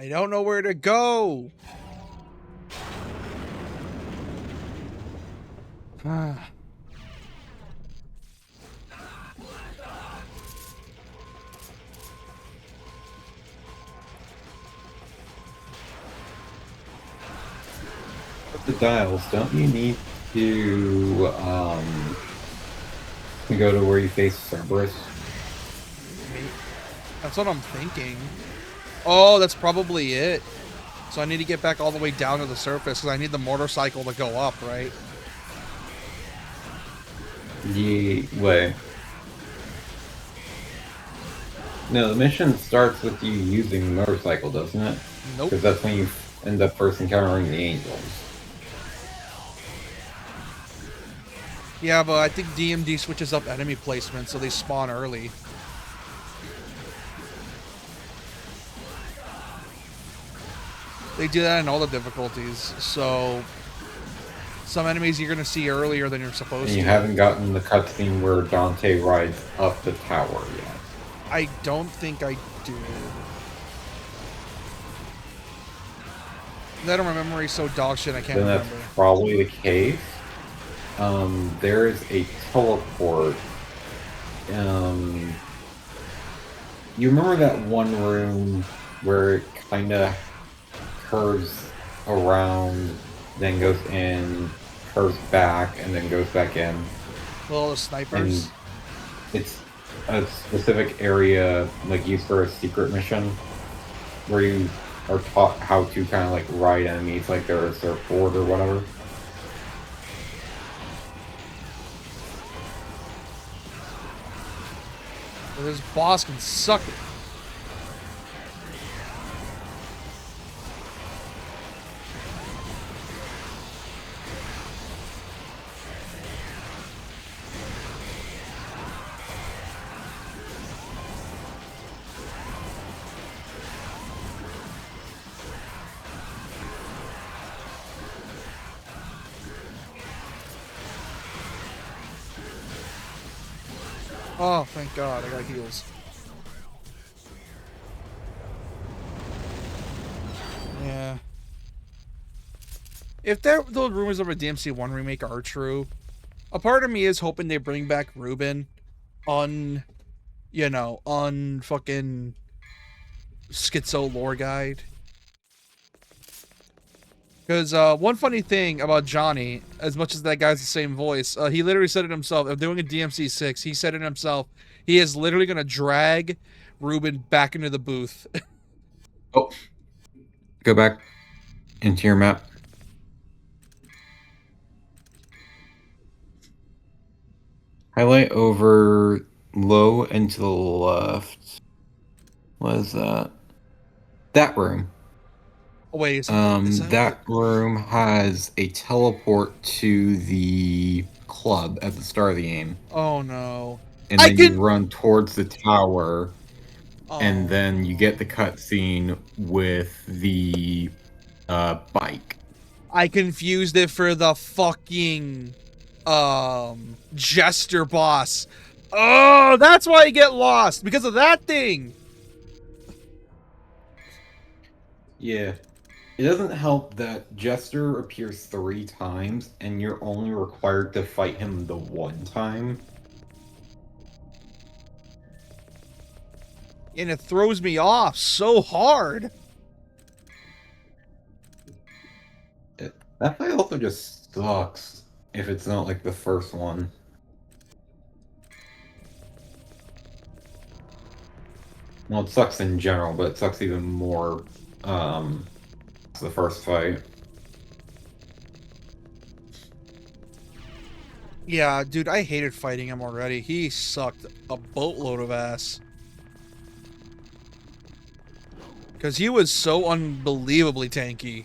I don't know where to go. The dials, don't you need to go to where you face Cerberus? That's what I'm thinking. Oh, that's probably it. So I need to get back all the way down to the surface because I need the motorcycle to go up, right? Wait. No, the mission starts with you using the motorcycle, doesn't it? Nope. Because that's when you end up first encountering the angels. Yeah, but I think DMD switches up enemy placement so they spawn early. They do that in all the difficulties, so some enemies you're gonna see earlier than you're supposed And you to. haven't gotten the cutscene where Dante rides up the tower yet. I don't think I did. That my memory's so dog shit I can't Then remember. that's probably the case. There is a teleport. You remember that one room where it kind of curves around, then goes in, curves back, and then goes back in? Well, the snipers. And it's a specific area, like used for a secret mission, where you are taught how to kind of like ride enemies like they're a surfboard or whatever. Well, this boss can suck it. Oh, thank God, I got heals. Yeah. If the rumors of a DMC1 remake are true, a part of me is hoping they bring back Ruben on, fucking Schizo Lore Guide. Because one funny thing about Johnny, as much as that guy's the same voice, he literally said it himself. If doing a DMC6, he said it himself. He is literally going to drag Ruben back into the booth. Oh, go back into your map. Highlight over low and to the left. What is that? That room. Oh, wait, is that that room has a teleport to the club at the start of the game. Oh, no. And then you run towards the tower, and then you get the cutscene with the bike. I confused it for the fucking Jester boss. Oh, that's why I get lost, because of that thing. Yeah. It doesn't help that Jester appears 3 times, and you're only required to fight him the 1 time. And it throws me off so hard. That fight also just sucks if it's not like the first one. Well, it sucks in general, but it sucks even more the first fight. Yeah, dude, I hated fighting him already. He sucked a boatload of ass. Because he was so unbelievably tanky.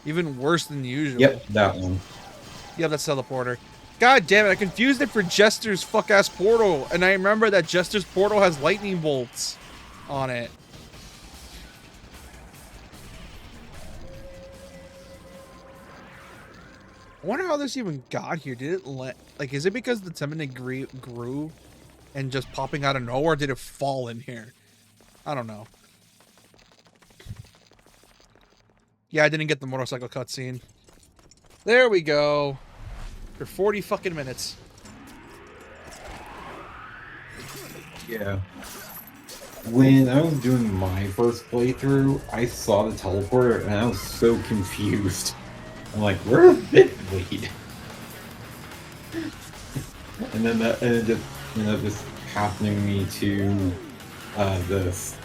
Even worse than usual. Yep, that one. Yeah, that's teleporter. God damn it, I confused it for Jester's fuck-ass portal. And I remember that Jester's portal has lightning bolts on it. I wonder how this even got here. Did it is it because the Temene grew and just popping out of nowhere, or did it fall in here? I don't know. Yeah, I didn't get the motorcycle cutscene. There we go. For 40 fucking minutes. Yeah. When I was doing my first playthrough, I saw the teleporter and I was so confused. I'm like, where did it lead? And then it just ended up just happening me to this.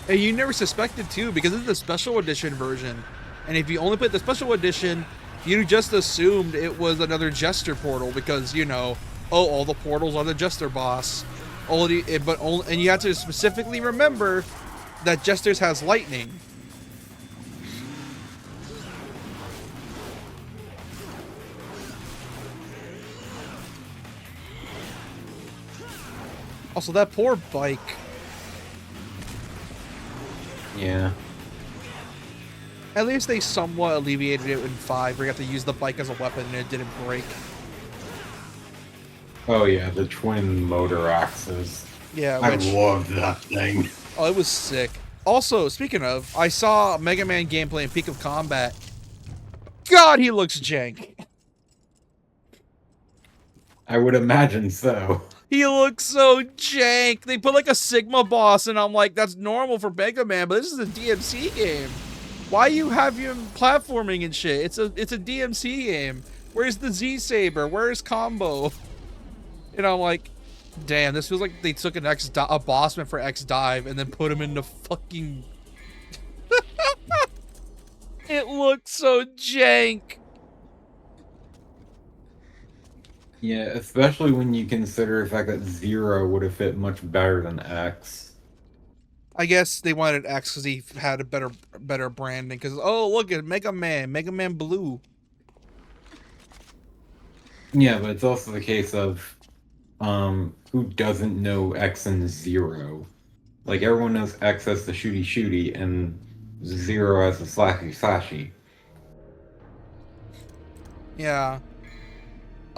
And you never suspected too, because this is the special edition version. And if you only played the special edition, you just assumed it was another Jester portal because, you know, oh, all the portals are the Jester boss. And you have to specifically remember that Jester's has lightning. Also, that poor bike. Yeah. At least they somewhat alleviated it in 5, where you have to use the bike as a weapon and it didn't break. Oh yeah, the twin motor axes. Yeah, I love that thing. Oh, it was sick. Also, speaking of, I saw Mega Man gameplay in Peak of Combat. God, he looks jank. I would imagine so. He looks so jank. They put like a Sigma boss, and I'm like, that's normal for Mega Man, but this is a DMC game. Why you have him platforming and shit? It's a DMC game. Where's the Z Saber? Where's Combo? And I'm like, damn, this feels like they took a bossman for X Dive and then put him into fucking. It looks so jank. Yeah, especially when you consider the fact that Zero would have fit much better than X. I guess they wanted X because he had a better branding. Because, oh, look at Mega Man Blue. Yeah, but it's also the case of who doesn't know X and Zero? Like, everyone knows X as the shooty and Zero as the slashy. Yeah.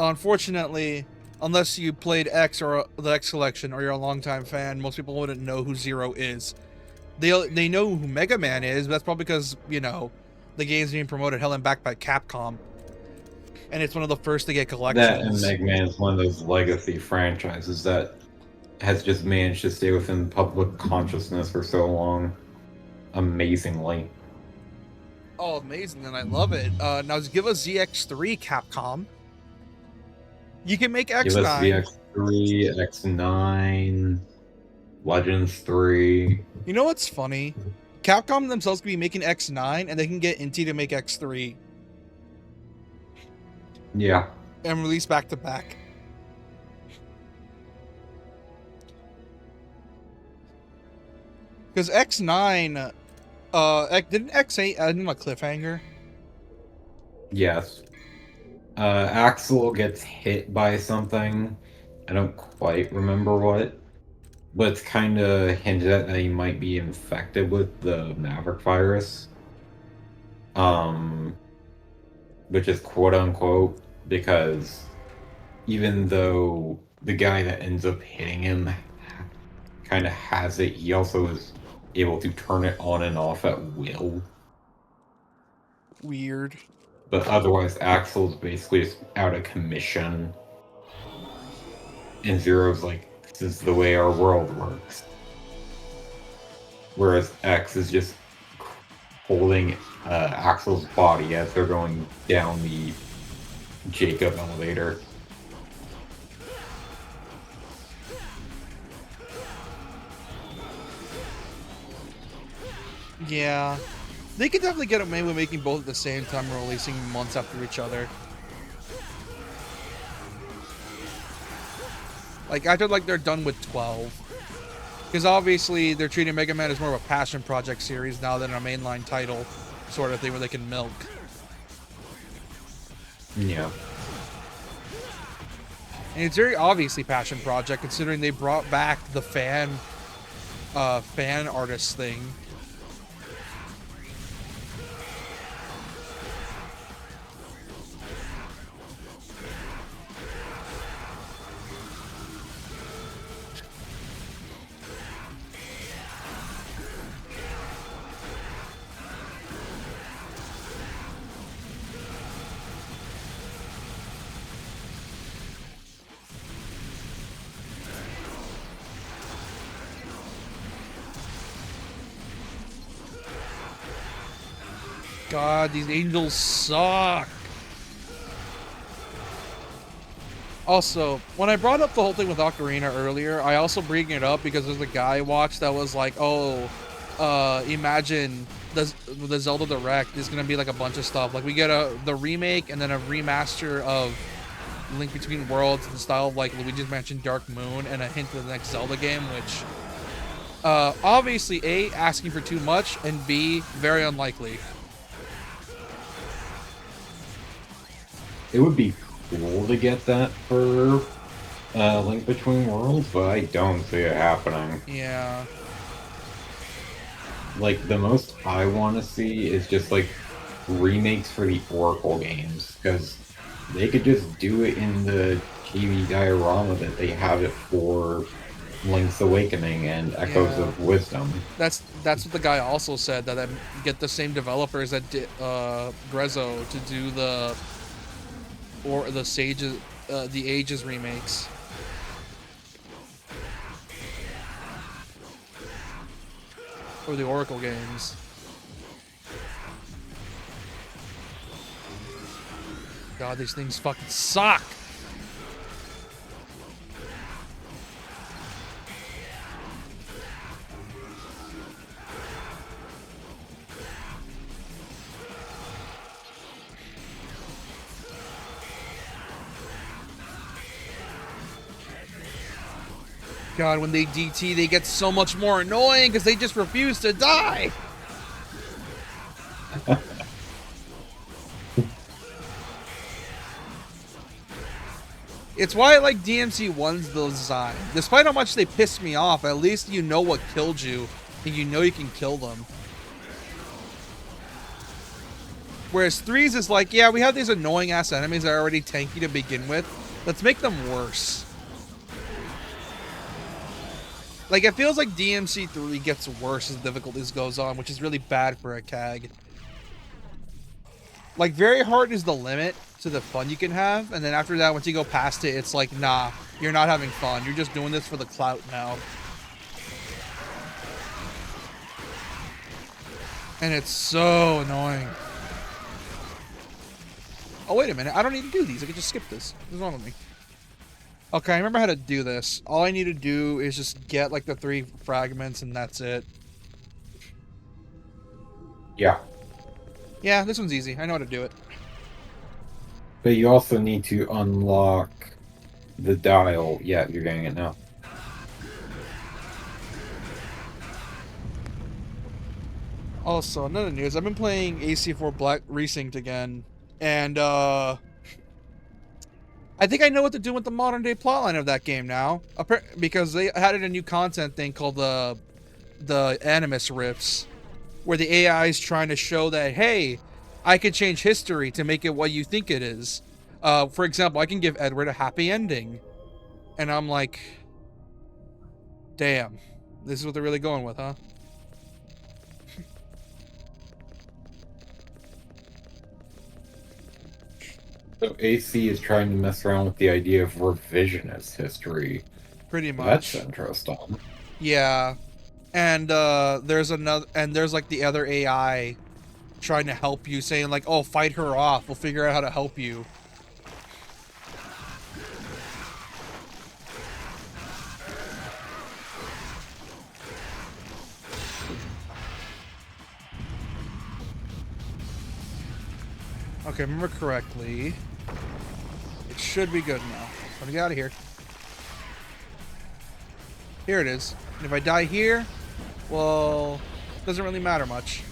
Unfortunately, unless you played X or the X Collection or you're a longtime fan, most people wouldn't know who Zero is. They know who Mega Man is, but that's probably because, you know, the game's being promoted hell and back by Capcom. And it's one of the first to get collections. That and Mega Man is one of those legacy franchises that has just managed to stay within public consciousness for so long. Amazingly. Oh, amazing, and I love it. Now give us ZX3, Capcom. You can make X9. Give us ZX3, X9, Legends 3. You know what's funny? Capcom themselves can be making X9, and they can get Inti to make X3. Yeah. And release back to back. Because X9, didn't X8 end in a cliffhanger? Yes. Axel gets hit by something. I don't quite remember what. But it's kind of hinted at that he might be infected with the Maverick virus. Which is quote unquote, because even though the guy that ends up hitting him kind of has it, he also is able to turn it on and off at will. Weird. But otherwise, Axel's basically just out of commission. And Zero's like, this is the way our world works. Whereas X is just holding Axel's body as they're going down the Jacob elevator. Yeah. They could definitely get away with making both at the same time and releasing months after each other. Like, after they're done with 12. Because obviously they're treating Mega Man as more of a passion project series now than a mainline title sort of thing where they can milk. Yeah. And it's very obviously passion project considering they brought back the fan artist thing. God, these angels suck. Also, when I brought up the whole thing with Ocarina earlier, I also bring it up because there's a guy I watched that was like, oh, imagine the Zelda Direct is gonna be like a bunch of stuff. Like we get the remake and then a remaster of Link Between Worlds in the style of like Luigi's Mansion Dark Moon and a hint of the next Zelda game, which obviously A, asking for too much, and B, very unlikely. It would be cool to get that for Link Between Worlds, but I don't see it happening. Yeah. Like, the most I want to see is just, like, remakes for the Oracle games, because they could just do it in the TV diorama that they have it for Link's Awakening and Echoes Yeah. of Wisdom. That's what the guy also said, that I get the same developers that did Grezzo to do the Sages, the Ages remakes. Or the Oracle games. God, these things fucking suck. God, when they DT, they get so much more annoying because they just refuse to die. It's why I like DMC1's design. Despite how much they piss me off, at least you know what killed you, and you know you can kill them. Whereas 3's is like, yeah, we have these annoying-ass enemies that are already tanky to begin with. Let's make them worse. Like, it feels like DMC3 gets worse as difficulties goes on, which is really bad for a CAG. Like, very hard is the limit to the fun you can have, and then after that, once you go past it, it's like, nah, you're not having fun. You're just doing this for the clout now. And it's so annoying. Oh, wait a minute. I don't need to do these. I can just skip this. What's wrong with me? Okay, I remember how to do this. All I need to do is just get, like, the 3 fragments, and that's it. Yeah. Yeah, this one's easy. I know how to do it. But you also need to unlock the dial. Yeah, you're getting it now. Also, another news. I've been playing AC4 Black Precinct again, and, I think I know what to do with the modern day plotline of that game now, because they added a new content thing called the Animus Rifts, where the AI is trying to show that, hey, I can change history to make it what you think it is. For example, I can give Edward a happy ending, and I'm like, damn, this is what they're really going with, huh? So AC is trying to mess around with the idea of revisionist history. Pretty much. That's interesting. Yeah. And there's like the other AI trying to help you, saying like, oh, fight her off, we'll figure out how to help you. Okay, remember correctly. It should be good now. Let me get out of here. Here it is. And if I die here, well, doesn't really matter much.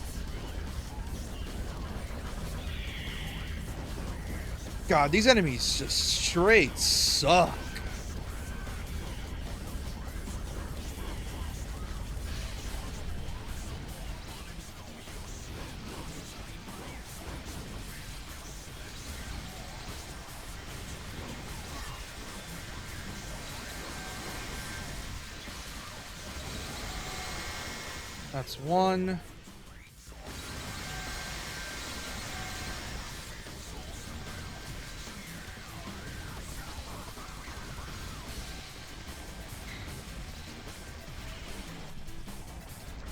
God, these enemies just straight suck. That's one.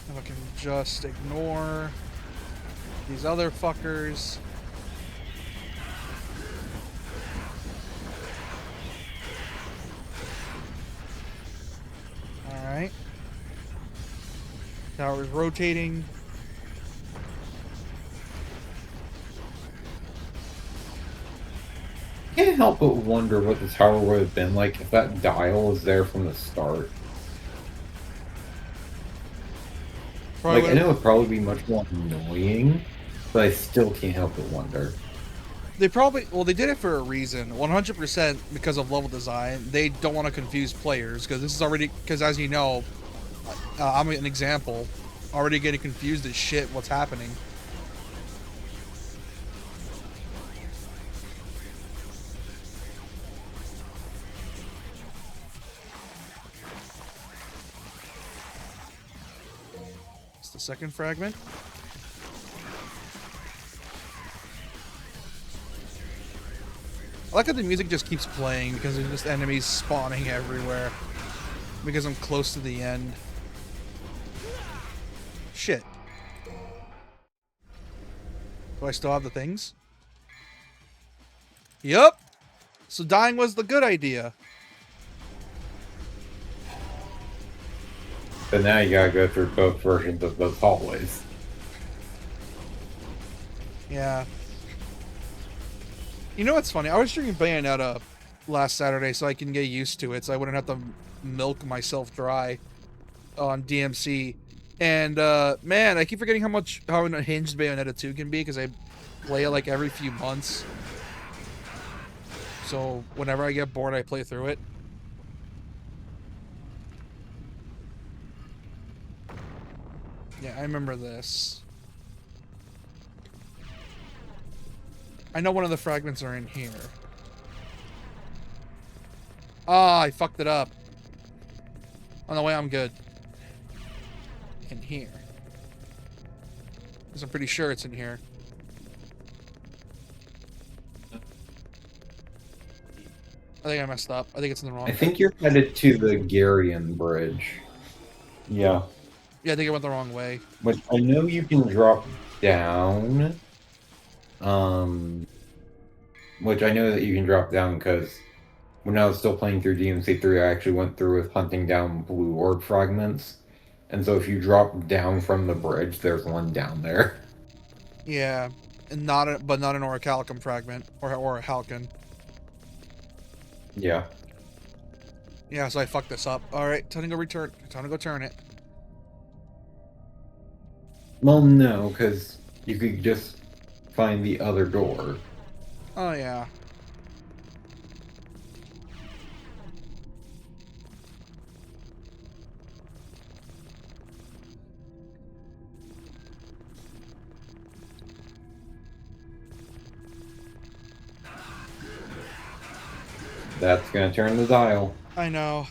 If I can just ignore these other fuckers. Alright. Tower's rotating. Can't help but wonder what the tower would have been like if that dial was there from the start. Probably Like, I would know it'd probably be much more annoying, but I still can't help but wonder. they probably, well, they did it for a reason. 100% because of level design. They don't want to confuse players because this is already, because as you know, I'm an example, already getting confused as shit what's happening. It's the second fragment. I like how the music just keeps playing because there's just enemies spawning everywhere. Because I'm close to the end. Shit. Do I still have the things? Yup. So dying was the good idea. But now you gotta go through both versions of those hallways. Yeah. You know what's funny? I was drinking Bayonetta last Saturday so I can get used to it, so I wouldn't have to milk myself dry on DMC. And man, I keep forgetting how unhinged Bayonetta 2 can be because I play it like every few months. So whenever I get bored, I play through it. Yeah, I remember this. I know one of the fragments are in here. Ah, I fucked it up. On the way, I'm good. In here. Because I'm pretty sure it's in here. I think I messed up. I think it's in the wrong. I think you're headed to the Garion Bridge. Yeah. Yeah, I think I went the wrong way. Which I know you can drop down. Which I know that you can drop down because when I was still playing through DMC3, I actually went through with hunting down blue orb fragments. And so if you drop down from the bridge, there's one down there. Yeah, and but not an orichalcum fragment or a halcon. Yeah. Yeah, so I fucked this up. All right, time to go return. Time to go turn it. Well, no, because you could just find the other door. Oh yeah. That's gonna turn the dial. I know.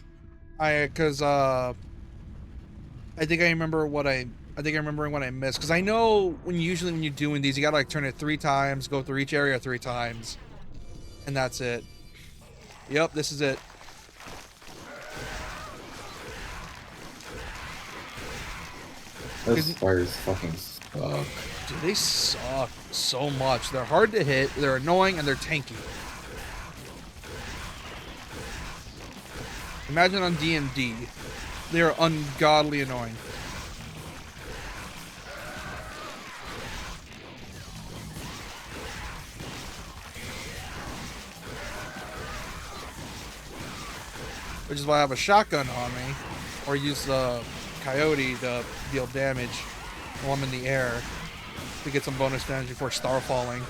I think I remember what I think I'm remembering what I missed because I know when you're doing these, you gotta like turn it 3 times, go through each area 3 times, and that's it. Yep, this is it. Those fires fucking suck. Dude, they suck so much. They're hard to hit, they're annoying, and they're tanky. Imagine on DMD. They are ungodly annoying. Which is why I have a shotgun on me, or use the coyote to deal damage while I'm in the air to get some bonus damage before star falling.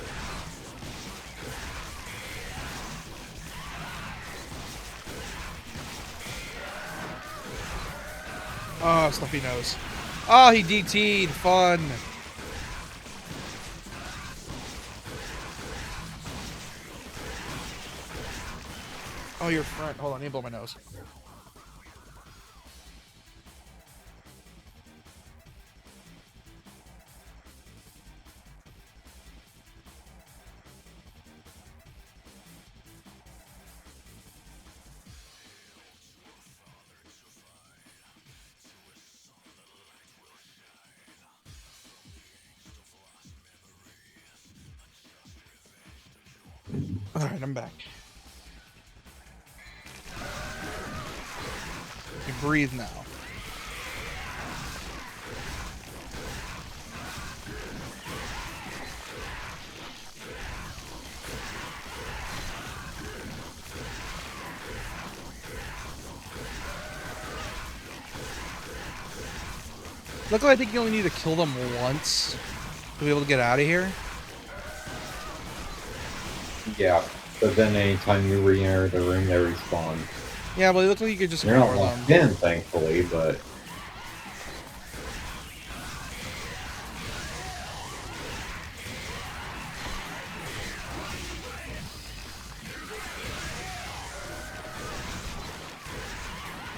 Oh, stuffy nose. Oh, he DT'd. Fun. Oh, you're front. Hold on, let me blow my nose. Alright, I'm back. You breathe now. Luckily, I think you only need to kill them once to be able to get out of here. Yeah, but then anytime you re-enter the room, they respawn. Yeah, but it looks like you could just They're not ignore locked them. in, thankfully, but...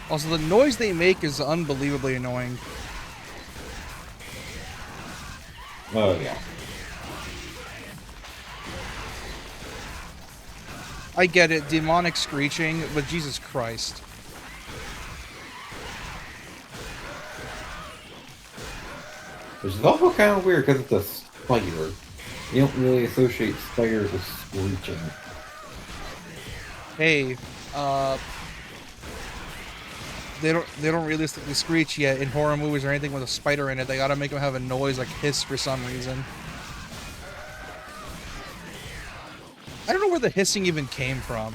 Also, the noise they make is unbelievably annoying. Oh, yeah. I get it, demonic screeching, but Jesus Christ. Which is also kind of weird because it's a spider. You don't really associate spiders with screeching. Hey, they don't realistically screech yet in horror movies or anything with a spider in it. They gotta make them have a noise like hiss for some reason. I don't know where the hissing even came from.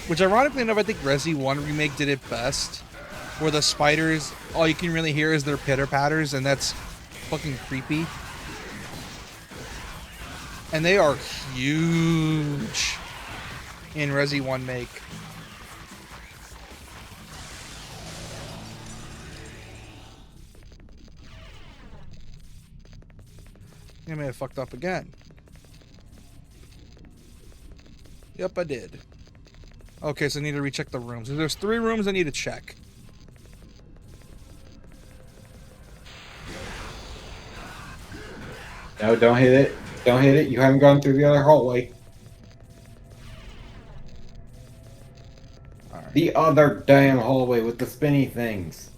Which, ironically enough, I think Resi 1 Remake did it best. Where the spiders, all you can really hear is their pitter-patters, and that's fucking creepy. And they are huge in Resi 1 Make. I may have fucked up again. Yep, I did. Okay, so I need to recheck the rooms. There's 3 rooms I need to check. No, don't hit it. Don't hit it. You haven't gone through the other hallway. Alright. The other damn hallway with the spinny things.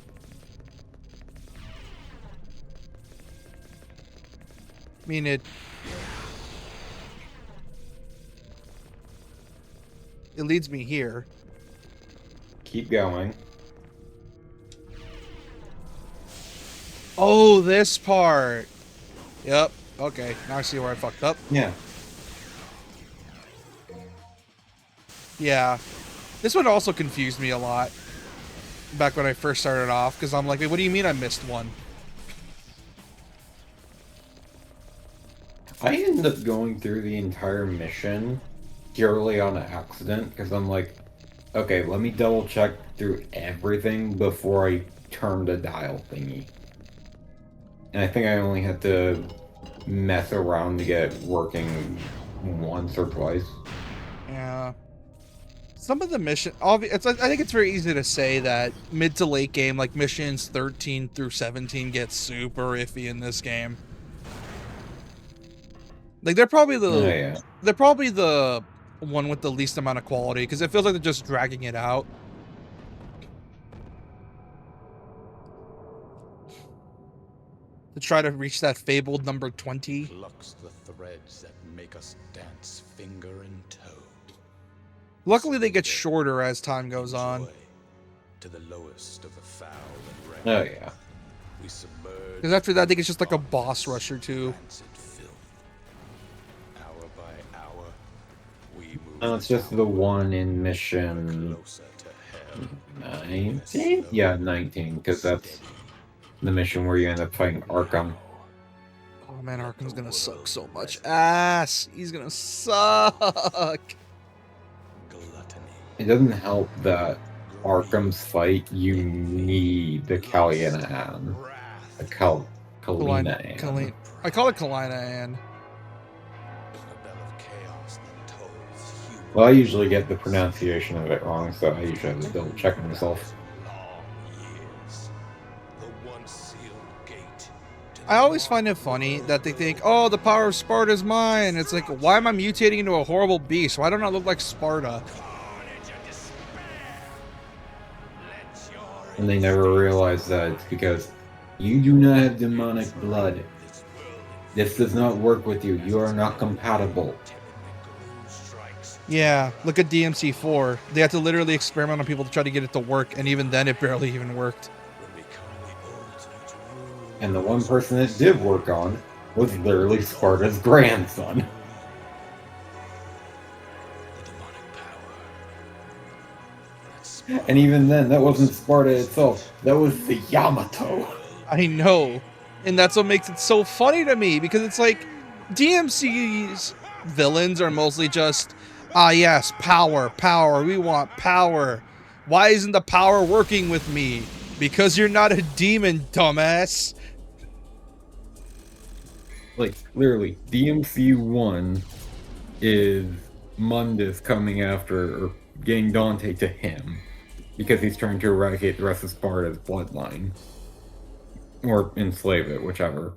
I mean, it leads me here. Keep going. Oh, this part. Yep. Okay, now I see where I fucked up. Yeah. Yeah. This one also confused me a lot back when I first started off, because I'm like, wait, what do you mean I missed one? I ended up going through the entire mission purely on accident, because I'm like, okay, let me double check through everything before I turn the dial thingy. And I think I only had to mess around to get it working once or twice. Yeah. Some of the mission, I think it's very easy to say that mid to late game, like missions 13 through 17, get super iffy in this game. Like they're probably the one with the least amount of quality, because it feels like they're just dragging it out. To try to reach that fabled number 20. Plucks the threads that make us dance finger and toe. Luckily, they get shorter as time goes on. To the lowest of the foul and rank. Oh, yeah. We submerge. Because after that, I think it's just like a boss rush or two. Hour by hour, we move. No, it's just the one in mission Closer to hell. 19? Yeah, 19, because that's the mission where you end up fighting Arkham. Oh man, Arkham's gonna suck so much ass. He's gonna suck. It doesn't help that Arkham's fight, you need the Kalina-Ann. The Kalina-Ann. I call it Kalina-Ann. Well, I usually get the pronunciation of it wrong, so I usually have to double check myself. I always find it funny that they think, oh, the power of Sparta is mine. It's like, why am I mutating into a horrible beast? Why don't I look like Sparta? And they never realize that it's because you do not have demonic blood. This does not work with you. You are not compatible. Yeah, look at DMC4. They had to literally experiment on people to try to get it to work, and even then it barely even worked. And the one person it did work on was literally Sparta's grandson. The demonic power. That's And even then, that wasn't Sparta itself. That was the Yamato. I know. And that's what makes it so funny to me, because it's like DMC's villains are mostly just, yes, power, power, we want power. Why isn't the power working with me? Because you're not a demon, dumbass. Like, literally, DMC 1 is Mundus coming after, or getting Dante to him, because he's trying to eradicate the rest of Sparta's bloodline. Or enslave it, whichever.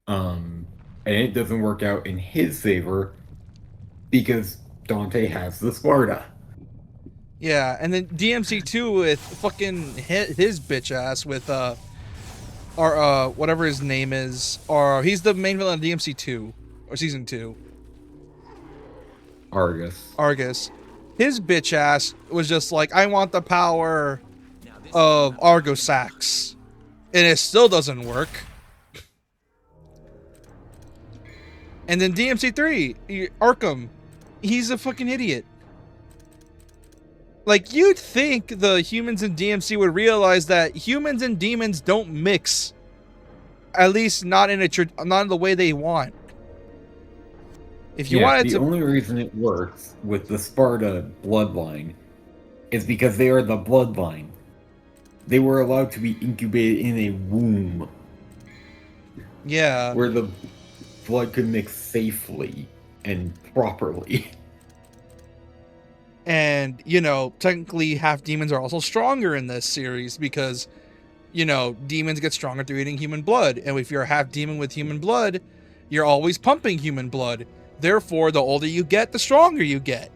And it doesn't work out in his favor, because Dante has the Sparta. Yeah, and then DMC2 with fucking his bitch ass with, or, whatever his name is, or he's the main villain of DMC2, or Season 2. Argus. His bitch ass was just like, I want the power of Argosax. And it still doesn't work. And then DMC3, Arkham, he's a fucking idiot. Like, you'd think the humans in DMC would realize that humans and demons don't mix. At least not in not in the way they want. If you wanted the only reason it works with the Sparta bloodline is because they are the bloodline. They were allowed to be incubated in a womb. Yeah. Where the blood could mix safely and properly. And, you know, technically half demons are also stronger in this series because, you know, demons get stronger through eating human blood. And if you're a half demon with human blood, you're always pumping human blood. Therefore, the older you get, the stronger you get.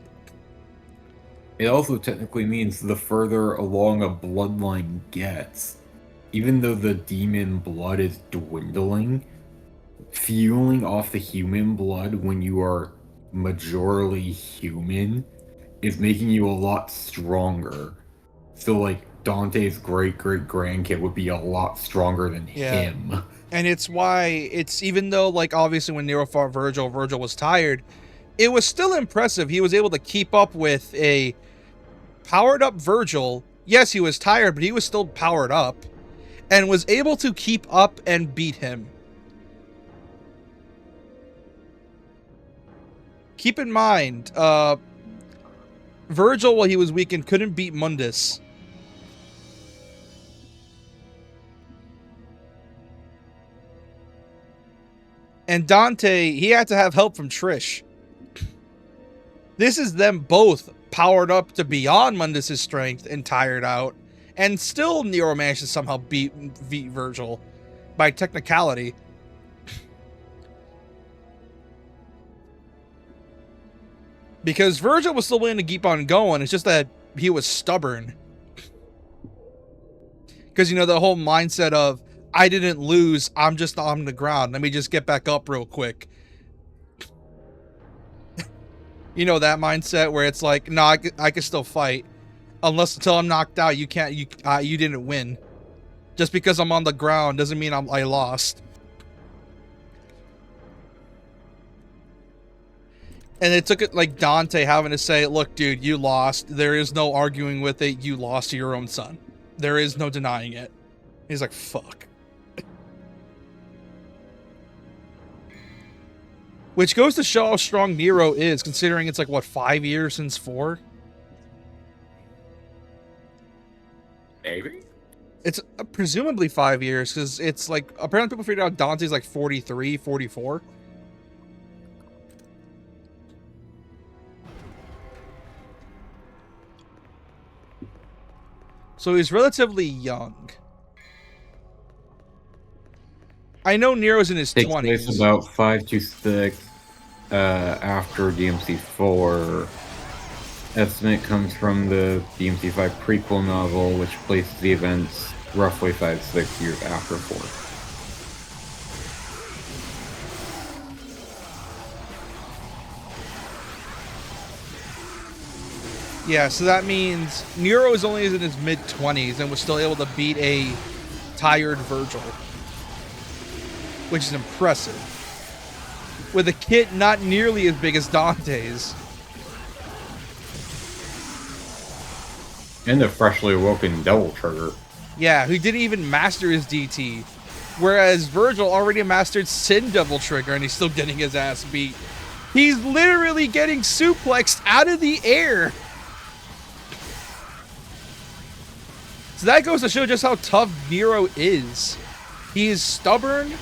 It also technically means the further along a bloodline gets, even though the demon blood is dwindling, fueling off the human blood when you are majorly human is making you a lot stronger. So, like, Dante's great-great-grandkid would be a lot stronger than him. And it's why it's, even though, like, obviously when Nero fought Virgil was tired, it was still impressive. He was able to keep up with a powered up Virgil. Yes, he was tired, but he was still powered up and was able to keep up and beat him. Keep in mind, Virgil, while he was weakened, couldn't beat Mundus. And Dante, he had to have help from Trish. This is them both powered up to beyond Mundus' strength and tired out. And still Nero managed to somehow beat Virgil by technicality. Because Virgil was still willing to keep on going. It's just that he was stubborn. Because, you know, the whole mindset of, I didn't lose, I'm just on the ground. Let me just get back up real quick. You know, that mindset where it's like, no, I can still fight. Unless until I'm knocked out, you can't, you didn't win. Just because I'm on the ground doesn't mean I lost. And it took it like Dante having to say, look, dude, you lost. There is no arguing with it. You lost to your own son. There is no denying it. He's like, fuck. Which goes to show how strong Nero is, considering it's like, what, 5 years since 4? Maybe? It's presumably 5 years, because it's like, apparently people figured out Dante's like 43, 44. So he's relatively young. I know Nero's in his 20s. Takes place about 5 to 6 after DMC4. Estimate comes from the DMC5 prequel novel, which places the events roughly 5-6 years after 4. Yeah, so that means Nero is only in his mid-20s and was still able to beat a tired Virgil. Which is impressive. with a kit not nearly as big as Dante's. And the freshly awoken Devil Trigger. Yeah, who didn't even master his DT. Whereas Virgil already mastered Sin Devil Trigger and he's still getting his ass beat. He's literally getting suplexed out of the air. So that goes to show just how tough Nero is. He is stubborn,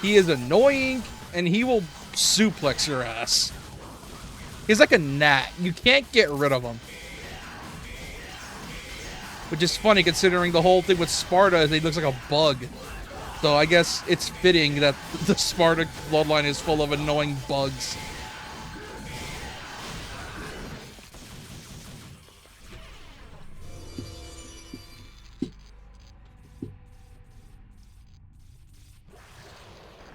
he is annoying, and he will suplex your ass. He's like a gnat. You can't get rid of him. Which is funny considering the whole thing with Sparta is he looks like a bug. So I guess it's fitting that the Sparta bloodline is full of annoying bugs.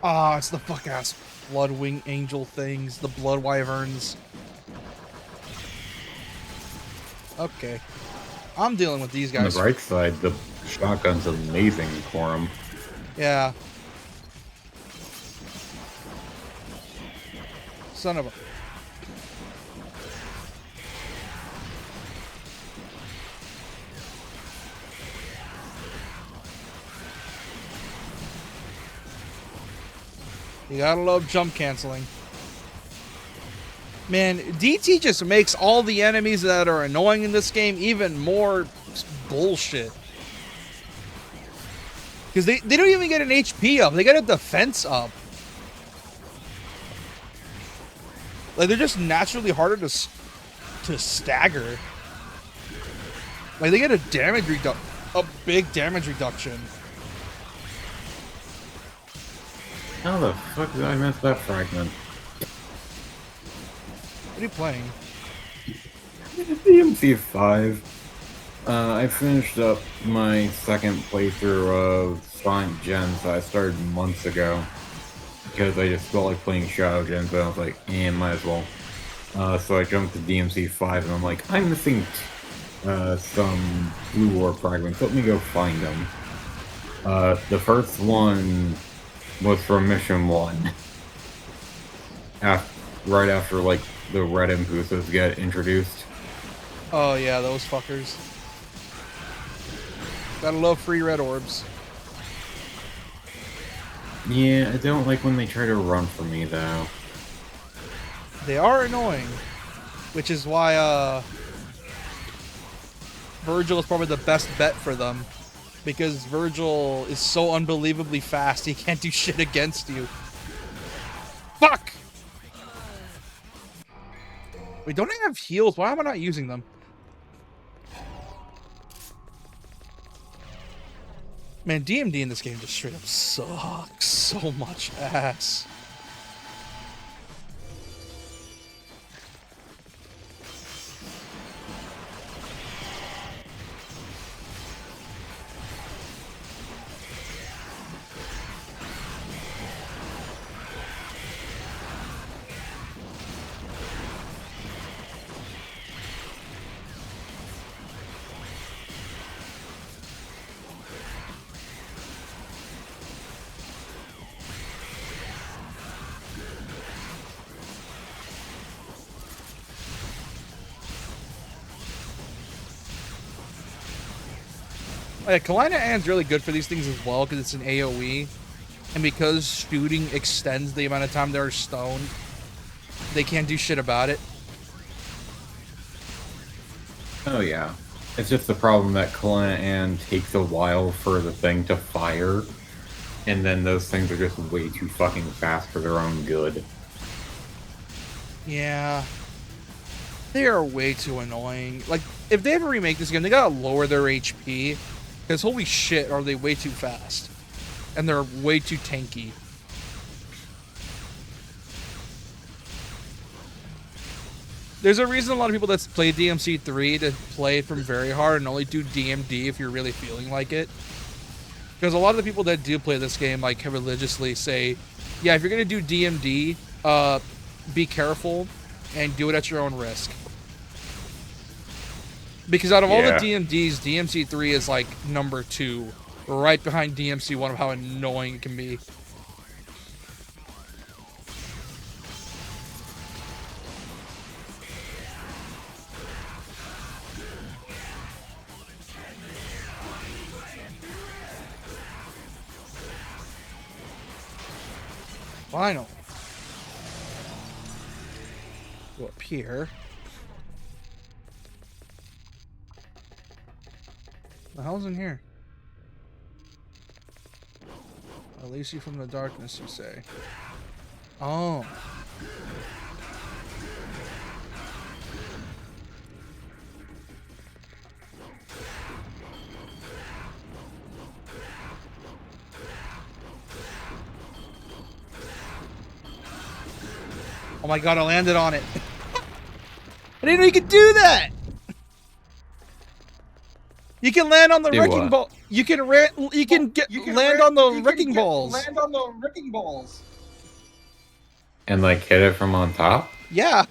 Ah, it's the fuck-ass Bloodwing Angel things, the Blood Wyverns. Okay. I'm dealing with these On guys. the right side, the shotgun's amazing for him. Yeah. Son of a... You gotta love jump canceling. Man, DT just makes all the enemies that are annoying in this game even more bullshit. Because they don't even get an HP up. They get a defense up. Like, they're just naturally harder to stagger. Like, they get a big damage reduction. How the fuck did I miss that fragment? What are you playing? DMC5. I finished up my second playthrough of Sonic Gens that I started months ago. Because I just felt like playing Shadow Gens, but I was like, might as well. So I jumped to DMC5 and I'm like, I'm missing some Blue War fragments. Let me go find them. The first one was from Mission 1. Right after, like, the Red Impulses get introduced. Oh yeah, those fuckers. Gotta love free red orbs. Yeah, I don't like when they try to run for me, though. They are annoying. Which is why, Virgil is probably the best bet for them. Because Virgil is so unbelievably fast, he can't do shit against you. Fuck! Wait, don't I have heals? Why am I not using them? Man, DMD in this game just straight up sucks so much ass. Yeah, Kalina Ann's really good for these things as well because it's an AoE. And because shooting extends the amount of time they're stoned, they can't do shit about it. Oh yeah. It's just the problem that Kalina Ann takes a while for the thing to fire. And then those things are just way too fucking fast for their own good. Yeah. They are way too annoying. Like, if they ever remake this game, they gotta lower their HP. Because holy shit, are they way too fast. And they're way too tanky. There's a reason a lot of people that play DMC3 to play it from very hard and only do DMD if you're really feeling like it. Because a lot of the people that do play this game, like, religiously say, yeah, if you're going to do DMD, be careful and do it at your own risk. Because out of all the DMDs, DMC3 is, like, number 2. Right behind DMC1 of how annoying it can be. Finally. Go up here. The hell's in here? Release you from the darkness, you say. Oh. Oh my god, I landed on it. I didn't know you could do that. You can land on the Do wrecking what? ball. You can land on the wrecking balls. Land on the wrecking balls. And like hit it from on top? Yeah.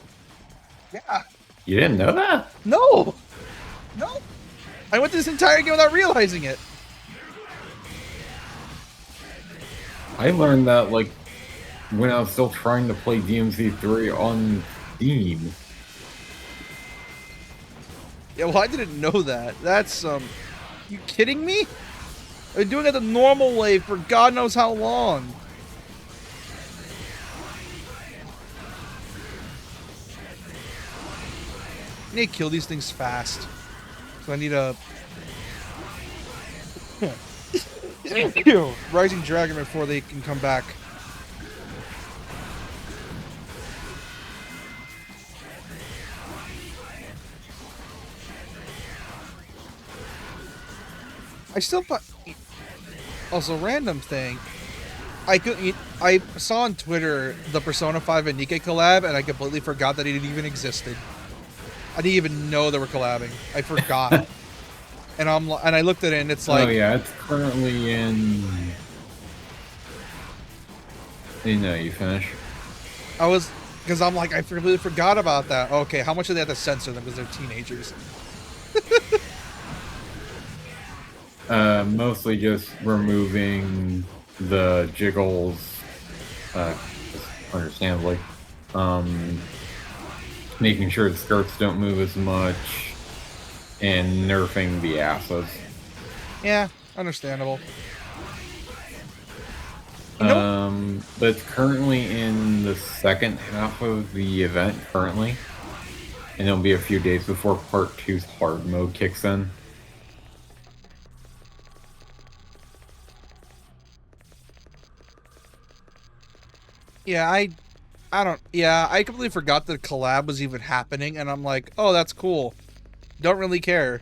Yeah. You didn't know that? No. No. I went this entire game without realizing it. I learned that like when I was still trying to play DMC3 on Steam. Yeah, well, I didn't know that. That's you kidding me? I've been doing it the normal way for God knows how long. I need to kill these things fast. So I need a Rising Dragon before they can come back. I still thought. Also, random thing. I saw on Twitter the Persona 5 and Nikke collab, and I completely forgot that it even existed. I didn't even know they were collabing. I forgot. And I looked at it, and it's like, oh yeah, it's currently in. You know, you finish. because I'm like, I completely forgot about that. Okay, how much do they have to censor them because they're teenagers? Mostly just removing the jiggles, understandably. Making sure the skirts don't move as much, and nerfing the asses. Yeah, understandable. But it's currently in the second half of the event currently, and it'll be a few days before Part 2's hard mode kicks in. Yeah, I completely forgot that collab was even happening, and I'm like, oh, that's cool. Don't really care.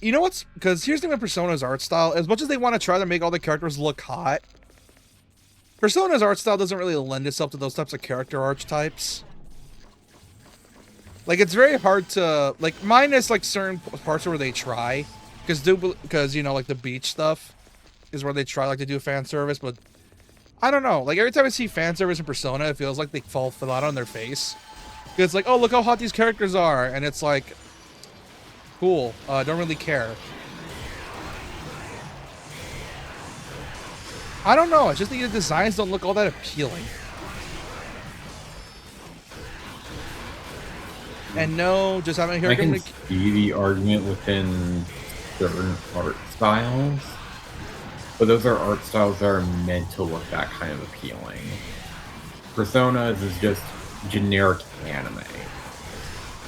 You know what's... Because here's the thing with Persona's art style. As much as they want to try to make all the characters look hot, Persona's art style doesn't really lend itself to those types of character archetypes. Like, it's very hard to... Like, minus, like, certain parts where they try. Because, you know, like, the beach stuff is where they try, like, to do fan service, but... I don't know. Like, every time I see fan service in Persona, it feels like they fall flat on their face. It's like, oh, look how hot these characters are. And it's like, cool. Don't really care. I don't know. It's just that the designs don't look all that appealing. And no, just having a I character... can see the argument within certain art styles. But those are art styles that are meant to look that kind of appealing. Persona's is just generic anime.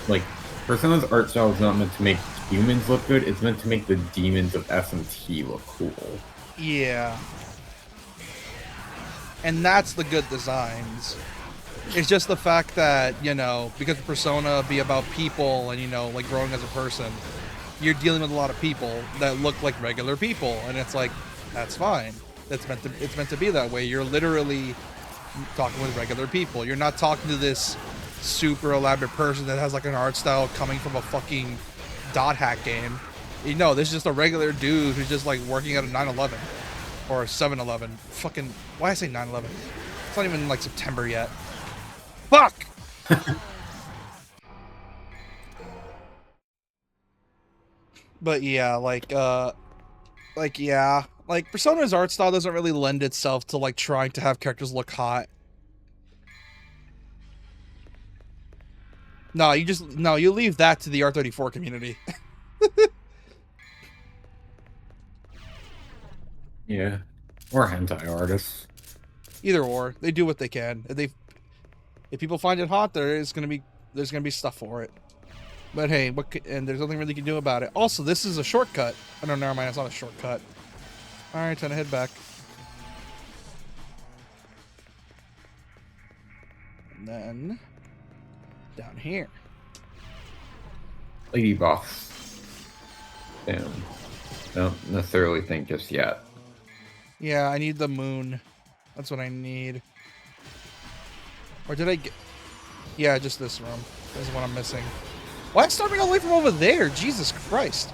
Like, Persona's art style is not meant to make humans look good, it's meant to make the demons of SMT look cool. Yeah. And that's the good designs. It's just the fact that, you know, because Persona be about people and, you know, like growing as a person, you're dealing with a lot of people that look like regular people, and it's like, that's fine. It's meant to be that way. You're literally talking with regular people. You're not talking to this super elaborate person that has like an art style coming from a fucking dot hack game. You know, this is just a regular dude who's just like working at a 9-11 or a 7-Eleven. Fucking, why I say 9/11? It's not even like September yet. Fuck. But yeah, like Persona's art style doesn't really lend itself to like trying to have characters look hot. No, you leave that to the R34 community. Yeah. Or hentai artists. Either or, they do what they can. If people find it hot, there's gonna be stuff for it. But hey, and there's nothing really you can do about it. Also, this is a shortcut. Oh no, never mind, it's not a shortcut. All right, time to head back. And then down here. Lady boss. Damn. Don't necessarily think just yet. Yeah, I need the moon. That's what I need. Or did I get... Yeah, just this room. This is what I'm missing. Why is it starting all the way from over there? Jesus Christ.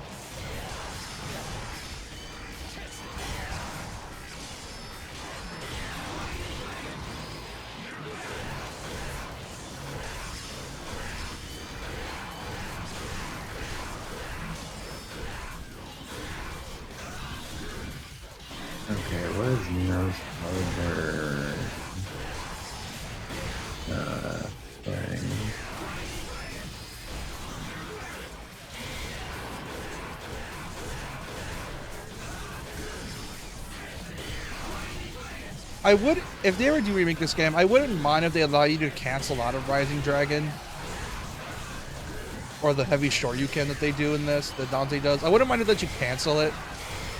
Okay, what is Nero's other thing? I would, if they were to remake this game, I wouldn't mind if they allow you to cancel out of Rising Dragon. Or the heavy Shoryuken that they do in this, that Dante does. I wouldn't mind if they let you cancel it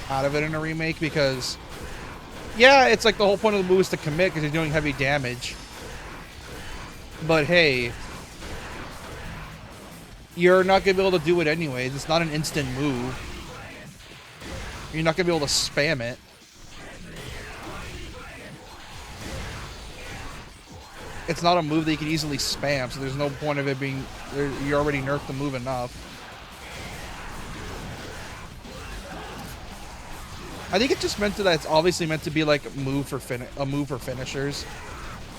out of it in a remake, because yeah, it's like the whole point of the move is to commit because you're doing heavy damage. But hey, you're not going to be able to do it anyways. It's not an instant move. You're not going to be able to spam it. It's not a move that you can easily spam, so there's no point of it being... You already nerfed the move enough. I think it just meant that it's obviously meant to be like a move for finishers.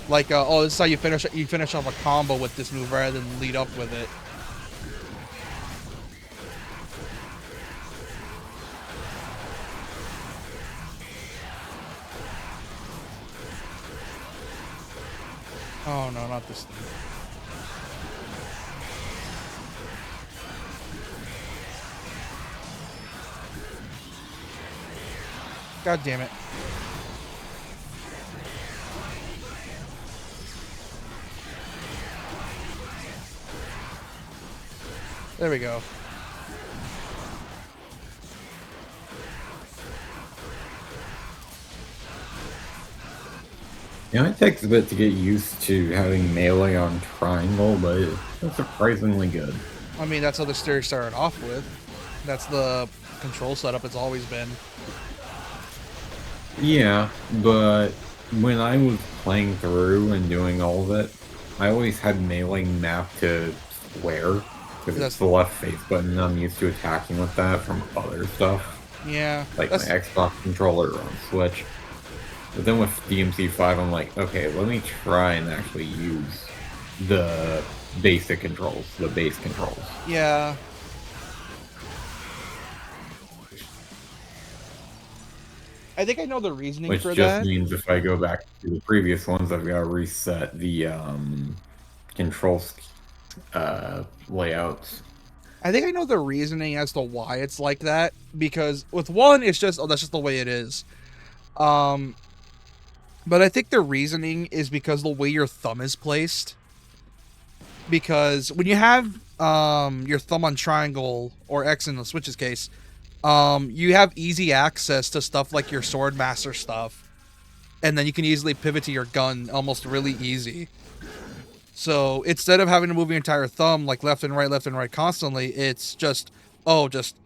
Like, oh, this is how you finish off a combo with this move rather than lead up with it. Oh no, not this thing. God damn it. There we go. You know, it takes a bit to get used to having melee on triangle, but it's surprisingly good. I mean, that's how the story started off with. That's the control setup it's always been. Yeah, but when I was playing through and doing all of it, I always had melee mapped to square, because it's the left face button. I'm used to attacking with that from other stuff. Yeah. Like my Xbox controller on Switch. But then with DMC5, I'm like, okay, let me try and actually use the basic controls, the base controls. Yeah. I think I know the reasoning Which for just that. means if I go back to the previous ones, I've got to reset the control layouts. I think I know the reasoning as to why it's like that, because with one, it's just, oh, that's just the way it is. But I think the reasoning is because the way your thumb is placed. Because when you have your thumb on triangle, or X in the Switch's case, you have easy access to stuff like your Sword Master stuff. And then you can easily pivot to your gun almost really easy. So instead of having to move your entire thumb like left and right constantly, it's just, oh, just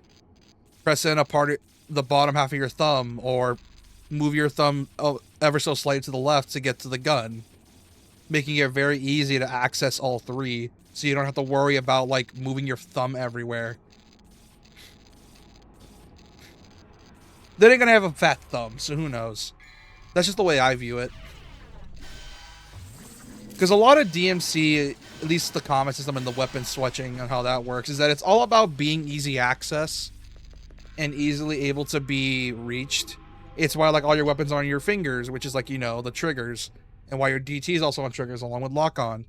press in the bottom half of your thumb, or move your thumb ever so slightly to the left to get to the gun, making it very easy to access all three, so you don't have to worry about like moving your thumb everywhere. Then you're gonna have a fat thumb, so who knows? That's just the way I view it. Because a lot of DMC, at least the combat system and the weapon switching and how that works, is that it's all about being easy access and easily able to be reached. It's why like all your weapons are on your fingers, which is like, you know, the triggers, and why your DT is also on triggers along with lock on.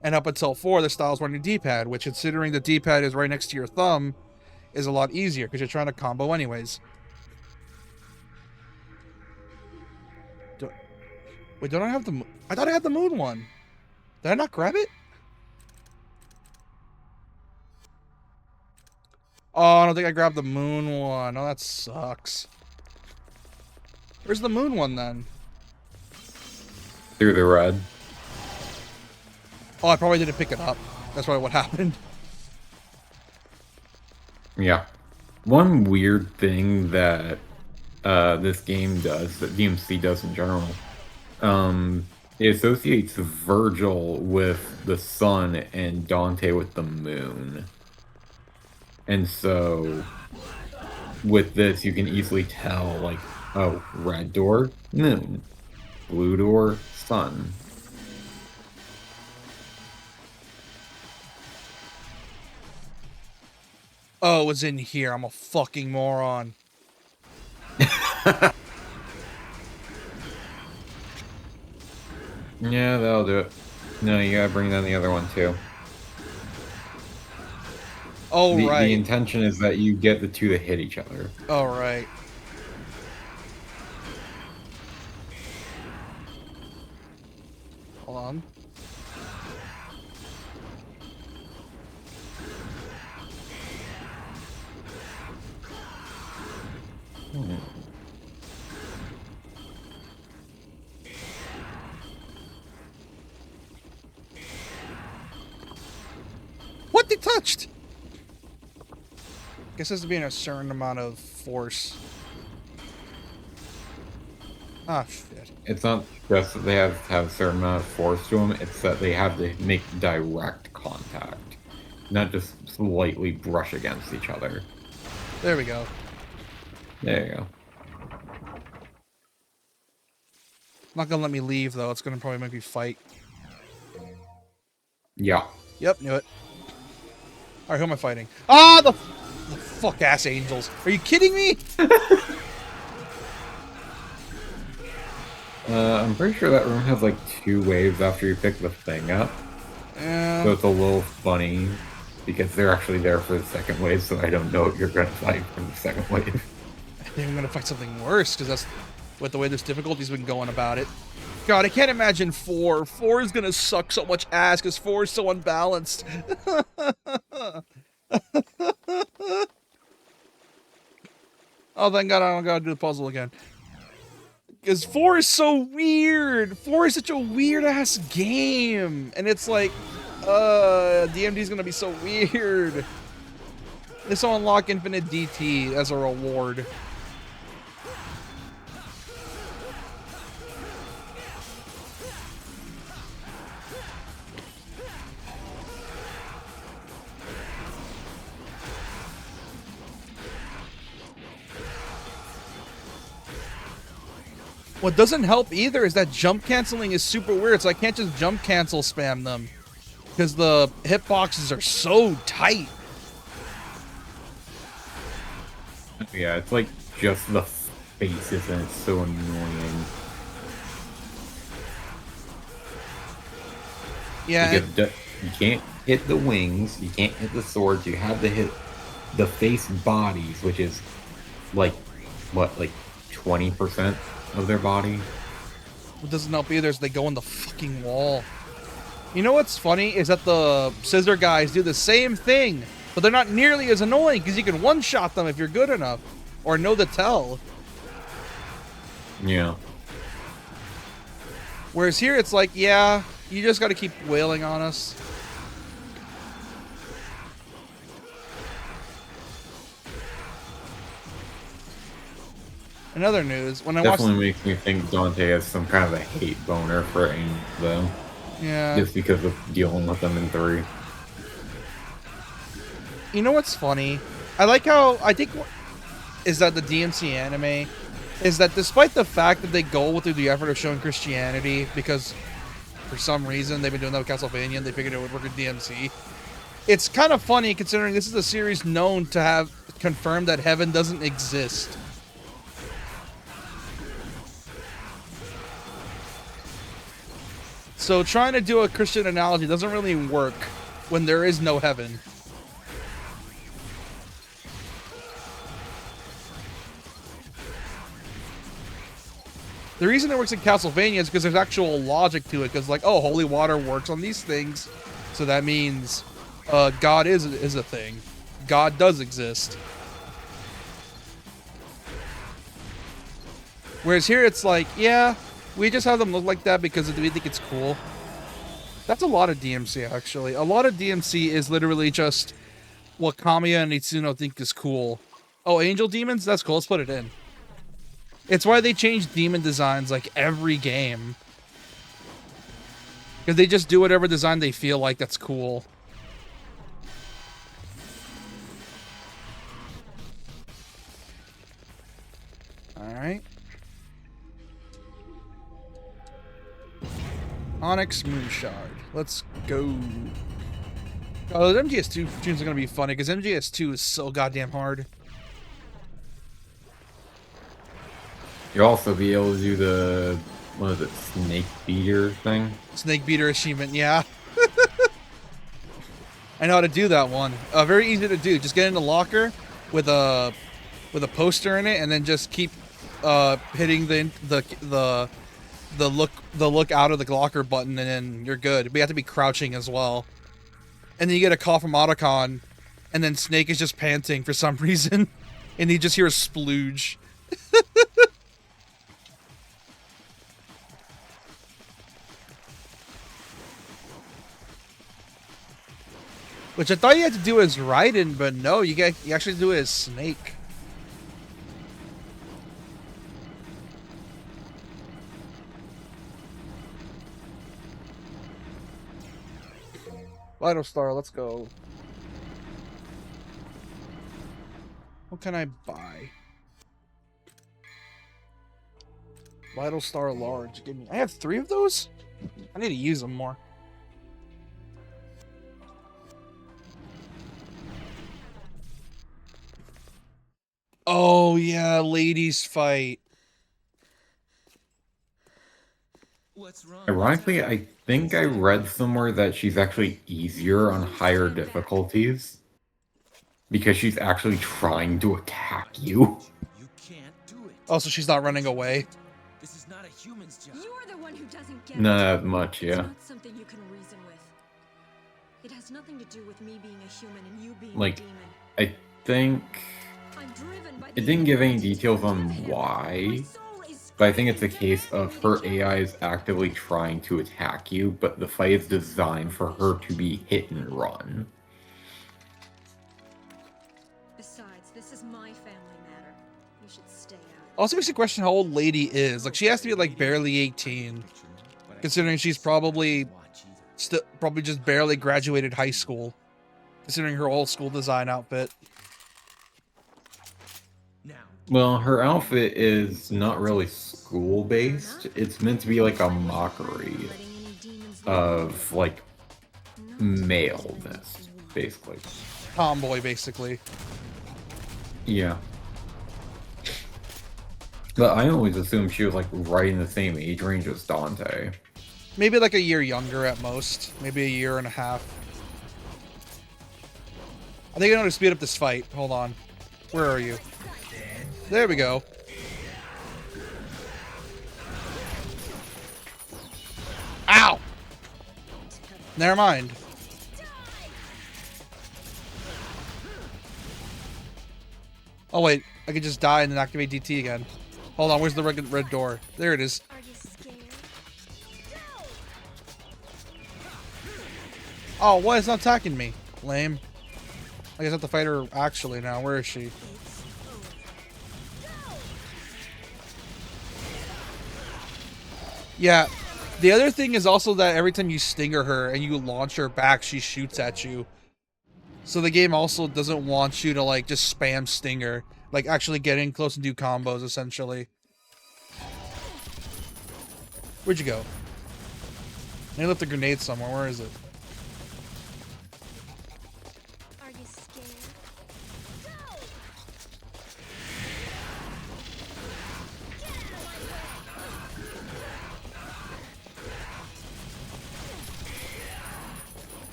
And up until 4, the styles were on your D-pad, which, considering the D-pad is right next to your thumb, is a lot easier because you're trying to combo anyways. Wait, don't I have the... I thought I had the moon one. Did I not grab it? Oh, I don't think I grabbed the moon one. Oh, that sucks. Where's the moon one then? Through the red. Oh, I probably didn't pick it up. That's probably what happened. Yeah. One weird thing that this game does, that DMC does in general, it associates Virgil with the sun and Dante with the moon. And so, with this, you can easily tell, like, oh, red door, moon. Blue door, sun. Oh, it was in here. I'm a fucking moron. Yeah, that'll do it. No, you gotta bring down the other one, too. Oh, right. The intention is that you get the two to hit each other. Oh, right. Hold on. What they touched? Guess there's to be a certain amount of force. Ah, shit. It's not just that they have to have a certain amount of force to them, it's that they have to make direct contact. Not just slightly brush against each other. There we go. There you go. Not gonna let me leave, though. It's gonna probably make me fight. Yeah. Yep, knew it. Alright, who am I fighting? Ah, the fuck-ass angels. Are you kidding me? I'm pretty sure that room has like 2 waves after you pick the thing up. Yeah. So it's a little funny because they're actually there for the second wave, so I don't know if you're gonna fight for the second wave. I think I'm gonna fight something worse, because that's with the way this difficulty's been going about it. God, I can't imagine 4. 4 is gonna suck so much ass, because 4 is so unbalanced. Oh, thank God I don't gotta do the puzzle again. Because 4 is so weird. 4 is such a weird-ass game. And it's like, DMD's gonna be so weird. This will unlock Infinite DT as a reward. What doesn't help either is that jump canceling is super weird, so I can't just jump cancel spam them. Because the hitboxes are so tight. Yeah, it's like just the faces and it's so annoying. Yeah. Because you can't hit the wings, you can't hit the swords, you have to hit the face bodies, which is like, what, like 20% of their body? What doesn't help either is they go in the fucking wall. You know what's funny is that the scissor guys do the same thing, but they're not nearly as annoying because you can one-shot them if you're good enough or know the tell. Yeah. Whereas here it's like, yeah, you just got to keep wailing on us. In other news, when I watched... Definitely makes me think Dante has some kind of a hate boner for AIM, though. Yeah. Just because of dealing with them in 3. You know what's funny? I like how, I think, is that the DMC anime, is that despite the fact that they go through the effort of showing Christianity, because for some reason they've been doing that with Castlevania and they figured it would work with DMC, it's kind of funny considering this is a series known to have confirmed that heaven doesn't exist. So trying to do a Christian analogy doesn't really work when there is no heaven. The reason it works in Castlevania is because there's actual logic to it. Because like, oh, holy water works on these things, so that means God is a thing. God does exist. Whereas here it's like, yeah, we just have them look like that because we think it's cool. That's a lot of DMC, actually. A lot of DMC is literally just what Kamiya and Itsuno think is cool. Oh, angel demons? That's cool. Let's put it in. It's why they change demon designs like every game. Because they just do whatever design they feel like that's cool. Alright. Onyx Moonshard. Let's go. Oh, the MGS2 tunes are going to be funny because MGS2 is so goddamn hard. You'll also be able to do the, what is it, snake beater thing? Snake beater achievement, yeah. I know how to do that one. Very easy to do. Just get in the locker with a poster in it, and then just keep hitting the look out of the locker button, and then you're good. But you have to be crouching as well. And then you get a call from Otacon, and then Snake is just panting for some reason, and you just hear a splooge. Which I thought you had to do as Raiden, but no, you actually do it as Snake. Vital Star, let's go. What can I buy? Vital Star Large. Give me. I have 3 of those? I need to use them more. Oh, yeah, ladies fight. What's wrong? Ironically, I think I read somewhere that she's actually easier on higher difficulties. Because she's actually trying to attack you. You can't do it. Also, she's not running away. This is not a human's job. You're the one who doesn't get Not it. that much, It's yeah. not something you can reason with. It has nothing to do with me being a human and you being Like, a demon. I think I'm driven by it didn't give any details on why, but I think it's a case of her AI is actively trying to attack you, but the fight is designed for her to be hit and run. Besides, this is my family matter. You should stay out. Also makes you question how old Lady is. Like, she has to be like barely 18, considering she's probably probably just barely graduated high school, considering her old school design outfit. Now, Well, her outfit is not really school-based. It's meant to be like a mockery Letting any demons of, like, Not maleness, basically. Tomboy, basically. Yeah. But I always assumed she was, like, right in the same age range as Dante. Maybe like a year younger at most. Maybe a year and a half. I think I know how to speed up this fight. Hold on. Where are you? There we go. Ow! Never mind. Oh wait, I could just die and then activate DT again. Hold on, where's the red door? There it is. Are you scared? Oh, what? It's not attacking me. Lame. I guess I have to fight her actually now. Where is she? Yeah. The other thing is also that every time you stinger her and you launch her back, she shoots at you. So the game also doesn't want you to like just spam stinger. Like actually get in close and do combos essentially. Where'd you go? They left a grenade somewhere. Where is it? Are you scared?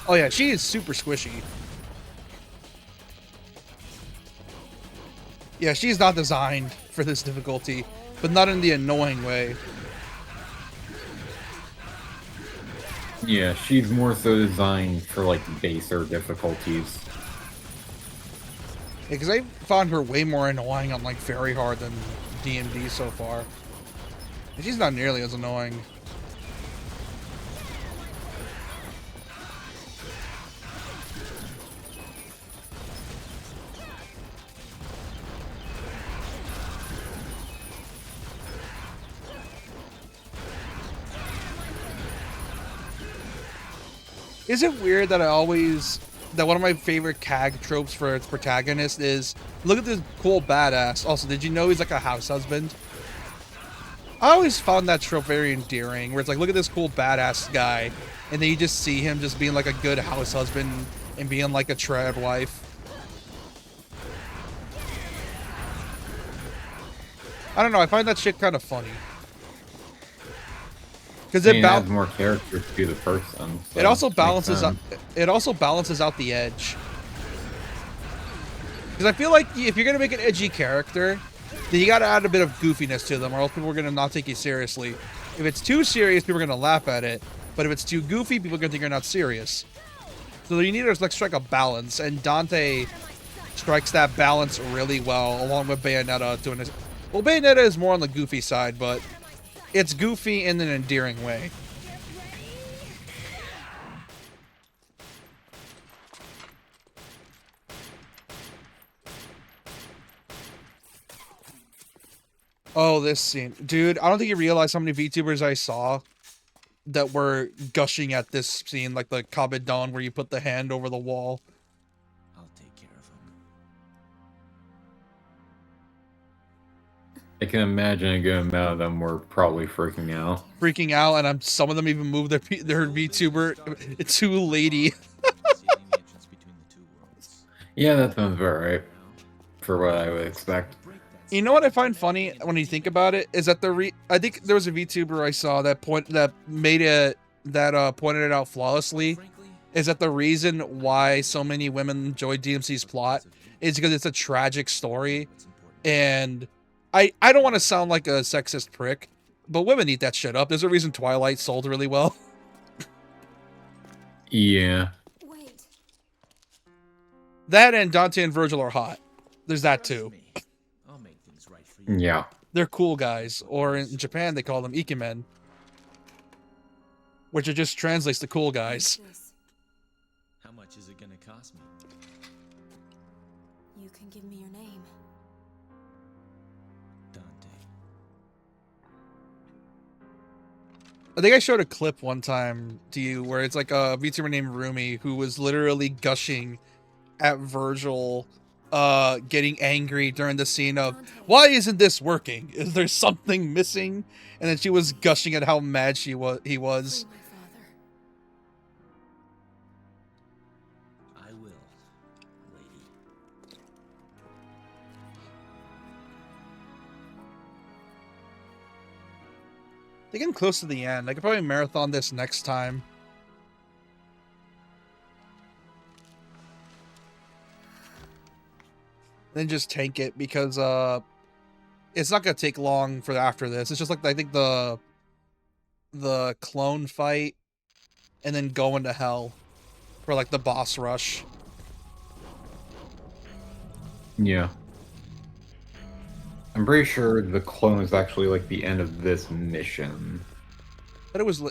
Oh yeah, she is super squishy. Yeah, she's not designed for this difficulty, but not in the annoying way. Yeah, she's more so designed for like baser difficulties. Because I found her way more annoying on like very hard than DMD so far. And she's not nearly as annoying. Is it weird that one of my favorite CAG tropes for its protagonist is, look at this cool badass. Also, did you know he's like a house husband? I always found that trope very endearing, where it's like, look at this cool badass guy, and then you just see him just being like a good house husband and being like a trad wife. I don't know, I find that shit kind of funny. Because it adds more character to the person. So it also balances out. It also balances out the edge. Because I feel like if you're gonna make an edgy character, then you gotta add a bit of goofiness to them, or else people are gonna not take you seriously. If it's too serious, people are gonna laugh at it. But if it's too goofy, people are gonna think you're not serious. So you need to like strike a balance, and Dante strikes that balance really well, along with Bayonetta doing this. Well, Bayonetta is more on the goofy side, but it's goofy in an endearing way. Oh, this scene. Dude, I don't think you realize how many VTubers I saw that were gushing at this scene, like the Kabedon where you put the hand over the wall. I'll take care of him. I can imagine a good amount of them were probably freaking out. Freaking out, and some of them even moved their VTuber to lady. Yeah, that sounds about right. For what I would expect. You know what I find funny when you think about it is that I think there was a VTuber I saw that pointed it out flawlessly. Is that the reason why so many women enjoy DMC's plot is because it's a tragic story, and I don't want to sound like a sexist prick, but women eat that shit up. There's a reason Twilight sold really well. Yeah. Wait. That and Dante and Virgil are hot. There's that too. Yeah. They're cool guys, or in Japan they call them ikemen, which it just translates to cool guys. How much is it gonna cost me? You can give me your name. Dante. I think I showed a clip one time to you where it's like a VTuber named Rumi who was literally gushing at Virgil getting angry during the scene of, why isn't this working? Is there something missing? And then she was gushing at how mad he was. Free my father. I will, lady. They're getting close to the end. I could probably marathon this next time. Then just tank it because it's not gonna take long for after this. It's just like I think the clone fight and then go into hell for like the boss rush. Yeah. I'm pretty sure the clone is actually like the end of this mission. But it was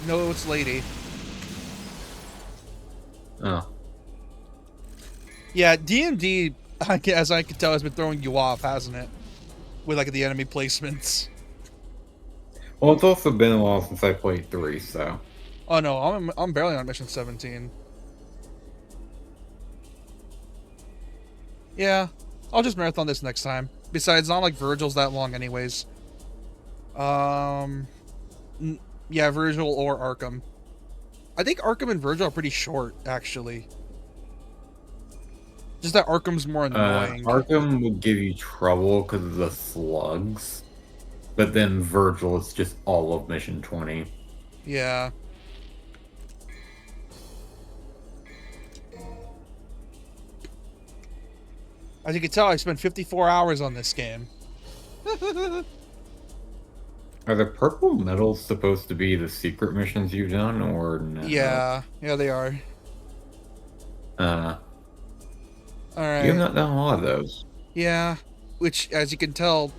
no, it's Lady. Oh. Yeah, DMD, as I can tell, has been throwing you off, hasn't it? With like the enemy placements. Well, it's also been a while since I played 3, so. Oh no, I'm barely on mission 17. Yeah, I'll just marathon this next time. Besides, it's not like Virgil's that long anyways. Yeah, Virgil or Arkham. I think Arkham and Virgil are pretty short, actually. Just that Arkham's more annoying. Arkham would give you trouble because of the slugs. But then Virgil is just all of mission 20. Yeah. As you can tell, I spent 54 hours on this game. Are the purple medals supposed to be the secret missions you've done, or no? Yeah, they are. All Alright. You have not done a lot of those. Yeah, which, as you can tell,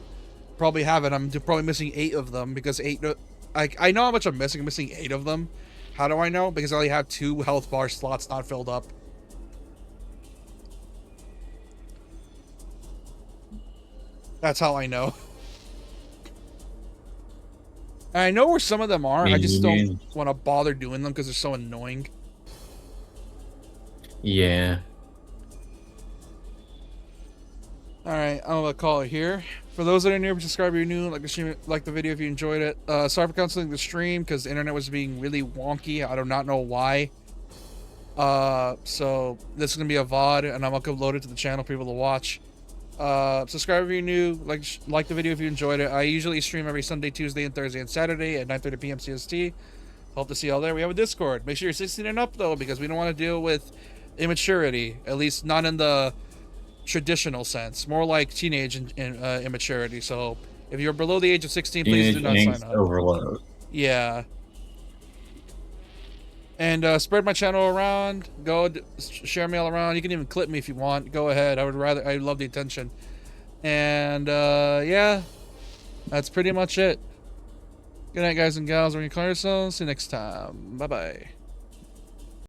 probably haven't. I'm probably missing 8 of them because 8. I know how much I'm missing. I'm missing 8 of them. How do I know? Because I only have 2 health bar slots not filled up. That's how I know. And I know where some of them are. I just don't want to bother doing them because they're so annoying. Yeah. Alright, I'm gonna call it here. For those that are new, subscribe if you're new, like the video if you enjoyed it. Sorry for canceling the stream because the internet was being really wonky. I do not know why. So this is gonna be a VOD and I'm gonna upload it to the channel for people to watch. Subscribe if you're new, like the video if you enjoyed it. I usually stream every Sunday, Tuesday, and Thursday and Saturday at 9:30 p.m. CST. Hope to see y'all there. We have a Discord. Make sure you're 16 and up though, because we don't want to deal with immaturity, at least not in the traditional sense, more like teenage immaturity. So if you're below the age of 16, please do not sign up. Overload. Yeah. And spread my channel around. Go share me all around. You can even clip me if you want. Go ahead. I'd love the attention. And yeah, that's pretty much it. Good night, guys and gals. We're gonna call ourselves. See you next time. Bye bye.